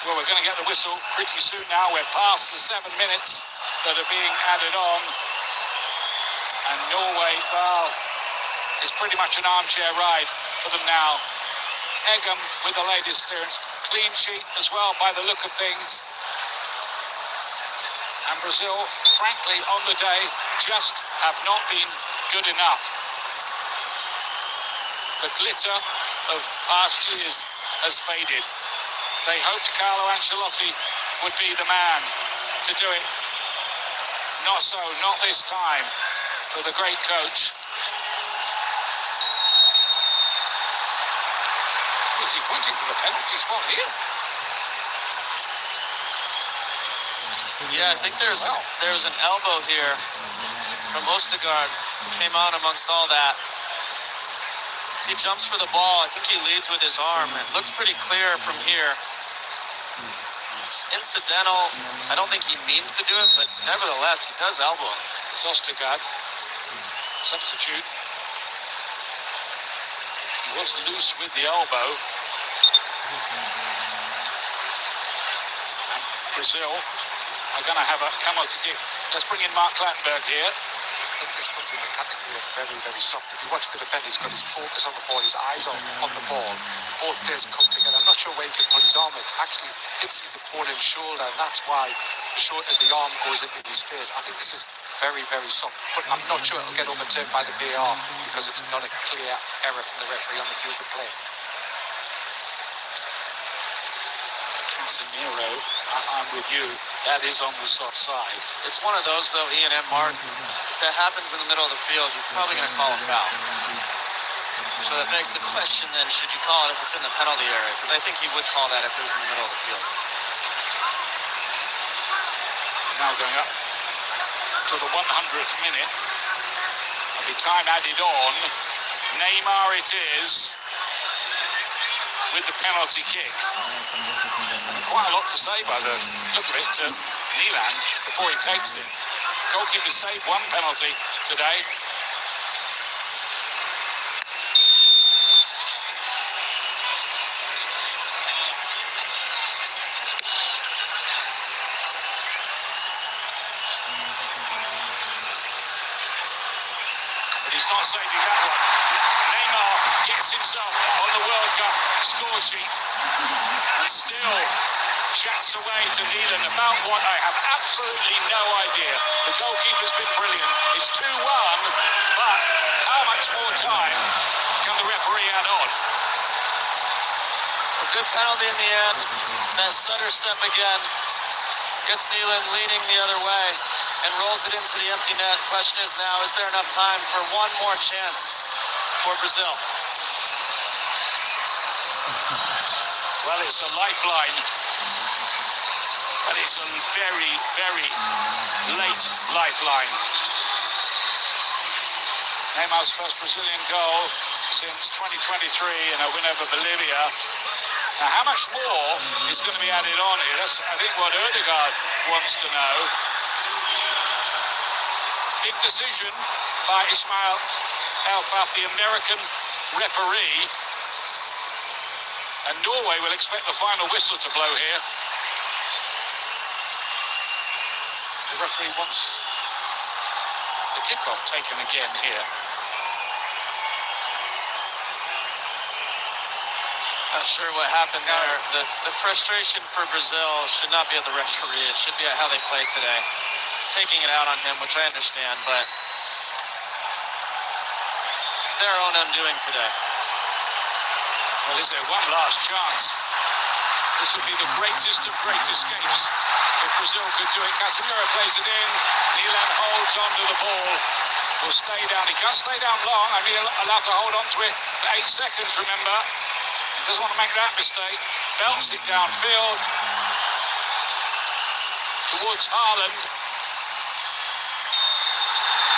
Well, we're going to get the whistle pretty soon now. We're past the 7 minutes that are being added on. And Norway, well, it's pretty much an armchair ride for them now. Egham with the latest clearance. Clean sheet as well by the look of things. And Brazil, frankly, on the day, just have not been good enough. The glitter of past years has faded. They hoped Carlo Ancelotti would be the man to do it. Not so, not this time for the great coach. Was he pointing to the penalty spot here? Yeah, I think there's an elbow here from Ødegaard. Came out amongst all that. As he jumps for the ball, I think he leads with his arm. It looks pretty clear from here. It's incidental. I don't think he means to do it, but nevertheless, he does elbow him. It's Ødegaard, substitute. He was loose with the elbow. And Brazil are going to have a penalty kick. Let's bring in Mark Clattenburg here. I think this comes in the category of very, very soft. If you watch the defender, he's got his focus on the ball, his eyes on the ball. Both players come together. I'm not sure where he can put his arm. It actually hits his opponent's shoulder, and that's why the arm goes into his face. I think this is very, very soft. But I'm not sure it'll get overturned by the VAR because it's not a clear error from the referee on the field of play. Casemiro, I'm with you. That is on the soft side. It's one of those, though, Ian and Mark. If that happens in the middle of the field, he's probably going to call a foul. So that begs the question then, should you call it if it's in the penalty area? Because I think he would call that if it was in the middle of the field. Now going up to the 100th minute. There'll be time added on. Neymar it is with the penalty kick. Quite a lot to say by the look of it to Milan before he takes it. Goalkeeper saved one penalty today. But he's not saving that one. Neymar gets himself on the World Cup score sheet. And still chats away to Neelan about what I have absolutely no idea. The goalkeeper's been brilliant. It's 2-1, but how much more time can the referee add on? A good penalty in the end. It's that stutter step again. Gets Neelan leaning the other way and rolls it into the empty net. Question is now, is there enough time for one more chance for Brazil? Well, it's a lifeline, but it's a very, very late lifeline. Neymar's first Brazilian goal since 2023 in a win over Bolivia. Now, how much more is going to be added on here? That's, I think, what Ødegaard wants to know. Big decision by Ismail Elfaf, the American referee. And Norway will expect the final whistle to blow here. The referee wants the kickoff taken again here. Not sure what happened there. The frustration for Brazil should not be at the referee. It should be at how they played today. Taking it out on him, which I understand, but it's their own undoing today. Well, is there one last chance? This would be the greatest of great escapes if Brazil could do it. Casemiro plays it in. Neelan holds onto the ball. Will stay down. He can't stay down long. I mean, allowed to hold on to it for 8 seconds, remember. He doesn't want to make that mistake. Belts it downfield towards Haaland.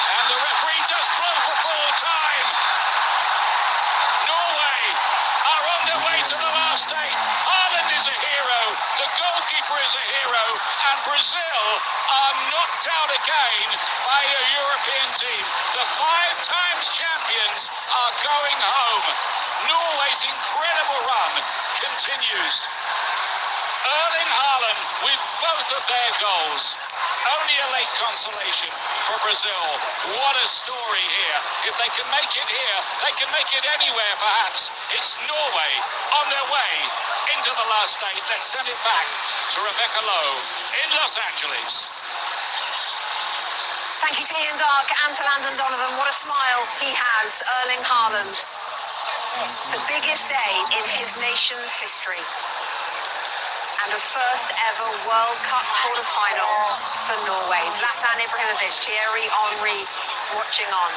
And the referee does blow for full time. Norway are on their way to the last 8. Haaland is a hero. The goalkeeper is a hero. And Brazil are knocked out again by a European team. The 5 times champions are going home. Norway's incredible run continues. Erling Haaland with both of their goals. Only a late consolation for Brazil. What a story here. If they can make it here, they can make it anywhere perhaps. It's Norway on their way into the last 8. Let's send it back to Rebecca Lowe in Los Angeles. Thank you to Ian Dark and to Landon Donovan. What a smile he has, Erling Haaland. The biggest day in his nation's history. And a first ever World Cup quarter-final for Norway. Zlatan Ibrahimovic, Thierry Henry watching on.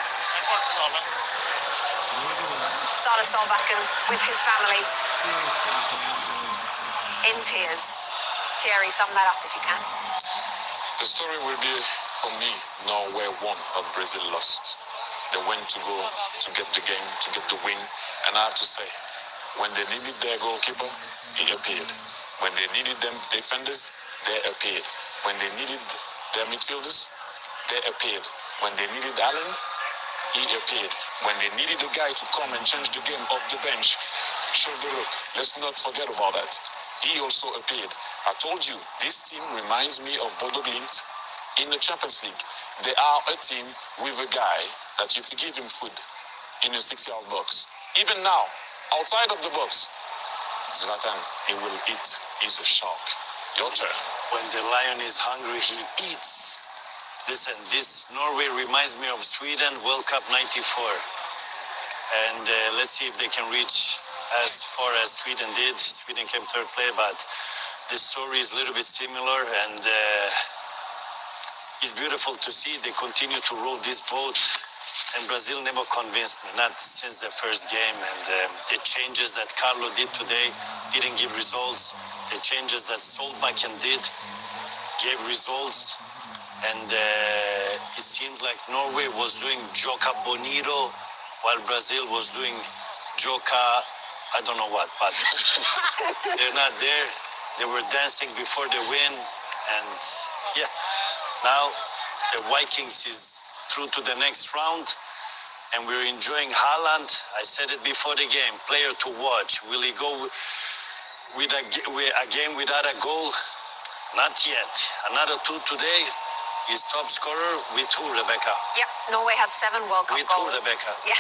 Ståle Solbakken with his family in tears. Thierry, sum that up if you can. The story will be, for me, Norway won, but Brazil lost. They went to go to get the game, to get the win. And I have to say, when they needed their goalkeeper, he appeared. When they needed them defenders, they appeared. When they needed their midfielders, they appeared. When they needed Haaland, he appeared. When they needed a guy to come and change the game off the bench, show the look. Let's not forget about that. He also appeared. I told you, this team reminds me of Bodo Glimt in the Champions League. They are a team with a guy that if you give him food in a 6-yard box, even now, outside of the box, Zlatan, he will eat. He's a shark. Your turn. When the lion is hungry, he eats. Listen, this Norway reminds me of Sweden World Cup '94. And let's see if they can reach as far as Sweden did. Sweden came third place, but the story is a little bit similar. And it's beautiful to see they continue to row this boat. And Brazil never convinced me, not since the first game. And the changes that Carlo did today didn't give results. The changes that Solbakken did gave results. And it seemed like Norway was doing Joca Bonito, while Brazil was doing Joca, I don't know what, but they're not there. They were dancing before the win. And yeah, now the Vikings is through to the next round, and we're enjoying Haaland. I said it before the game, player to watch. Will he go with a game without a goal? Not yet. Another 2 today, is top scorer with who, Rebecca? Yep, Norway had 7 World Cup With goals. who, Rebecca? Yeah.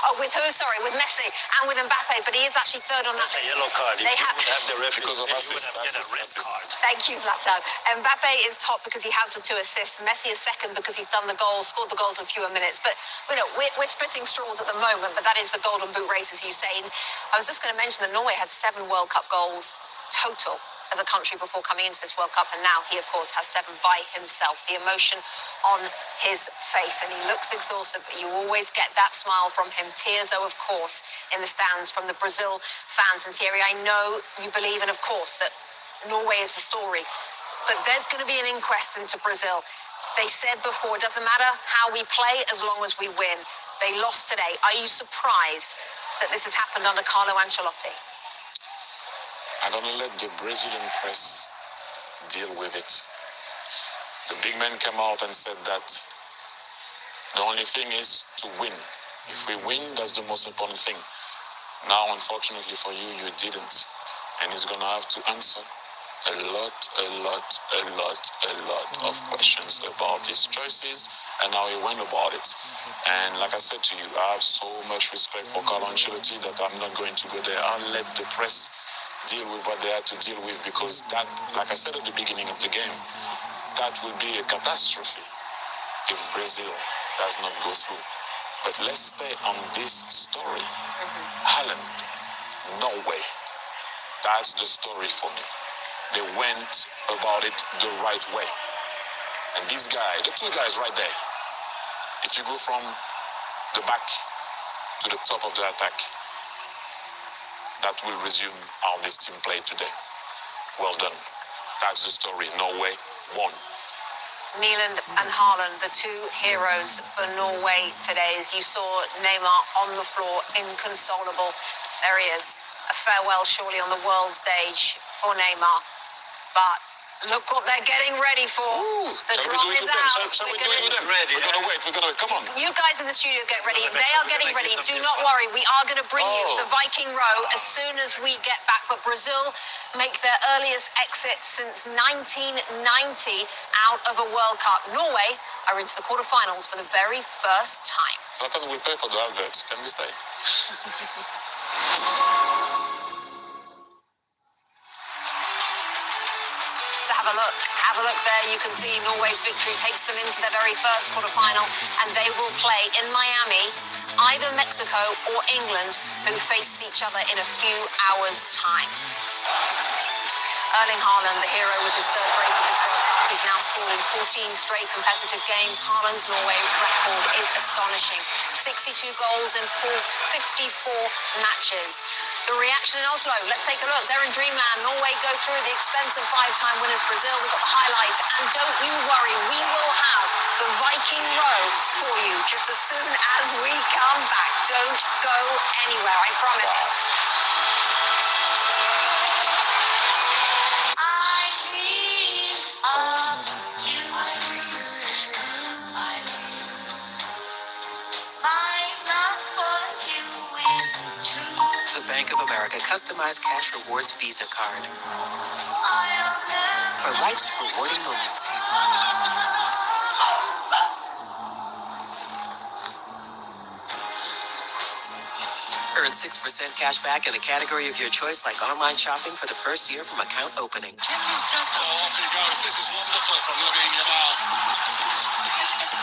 Oh, with who? Sorry, with Messi and with Mbappe, but he is actually third on that That's a list. yellow card. If They you have... would have the referee, Because of then you would assist, have get a red card. Thank you, Zlatan. Mbappe is top because he has the 2 assists. Messi is second because he's done the goals, scored the goals in fewer minutes. But, you know, we're splitting straws at the moment, but that is the Golden Boot race, as you say. I was just going to mention that Norway had 7 World Cup goals total as a country before coming into this World Cup, and now he, of course, has 7 by himself. The emotion on his face, and he looks exhausted, but you always get that smile from him. Tears, though, of course, in the stands from the Brazil fans. And Thierry, I know you believe in, of course, that Norway is the story, but there's going to be an inquest into Brazil. They said before, it doesn't matter how we play as long as we win. They lost today. Are you surprised that this has happened under Carlo Ancelotti? I'm gonna let the Brazilian press deal with it. The big man came out and said that the only thing is to win. If we win, that's the most important thing. Now, unfortunately for you, you didn't. And he's gonna have to answer a lot of questions about his choices and how he went about it. And like I said to you, I have so much respect for Carlo Ancelotti that I'm not going to go there. I'll let the press deal with what they had to deal with, because that, like I said at the beginning of the game, that will be a catastrophe if Brazil does not go through. But let's stay on this story. Holland, Norway, that's the story for me. They went about it the right way. And this guy, the 2 guys right there, if you go from the back to the top of the attack, that will resume how this team played today. Well done. That's the story. Norway won. Nyland and Haaland, the 2 heroes for Norway today. As you saw Neymar on the floor, inconsolable. There he is. A farewell surely on the world stage for Neymar. But look what they're getting ready for. The drum is out. Shall we do it with them? We're gonna wait. Come on. You guys in the studio get ready. They are getting ready. Do not worry. We are going to bring you the Viking row as soon as we get back. But Brazil make their earliest exit since 1990 out of a World Cup. Norway are into the quarterfinals for the very first time. Zlatan will pay for the adverts. Can we stay? So have a look there. You can see Norway's victory takes them into their very first quarterfinal, and they will play in Miami, either Mexico or England, who face each other in a few hours' time. Erling Haaland, the hero with his 3rd brace of this World Cup, he's now scored in 14 straight competitive games. Haaland's Norway record is astonishing. 62 goals in 54 matches. The reaction in Oslo, let's take a look. They're in dreamland. Norway go through the expensive 5-time winners Brazil. We've got the highlights. And don't you worry, we will have the Viking row for you just as soon as we come back. Don't go anywhere, I promise. I dream of you. My love for you is true. The Bank of America customized cash rewards Visa card for life's rewarding moments. Earn 6% cash back in a category of your choice, like online shopping for the first year from account opening. Off he goes. This is wonderful from Lamine Yamal.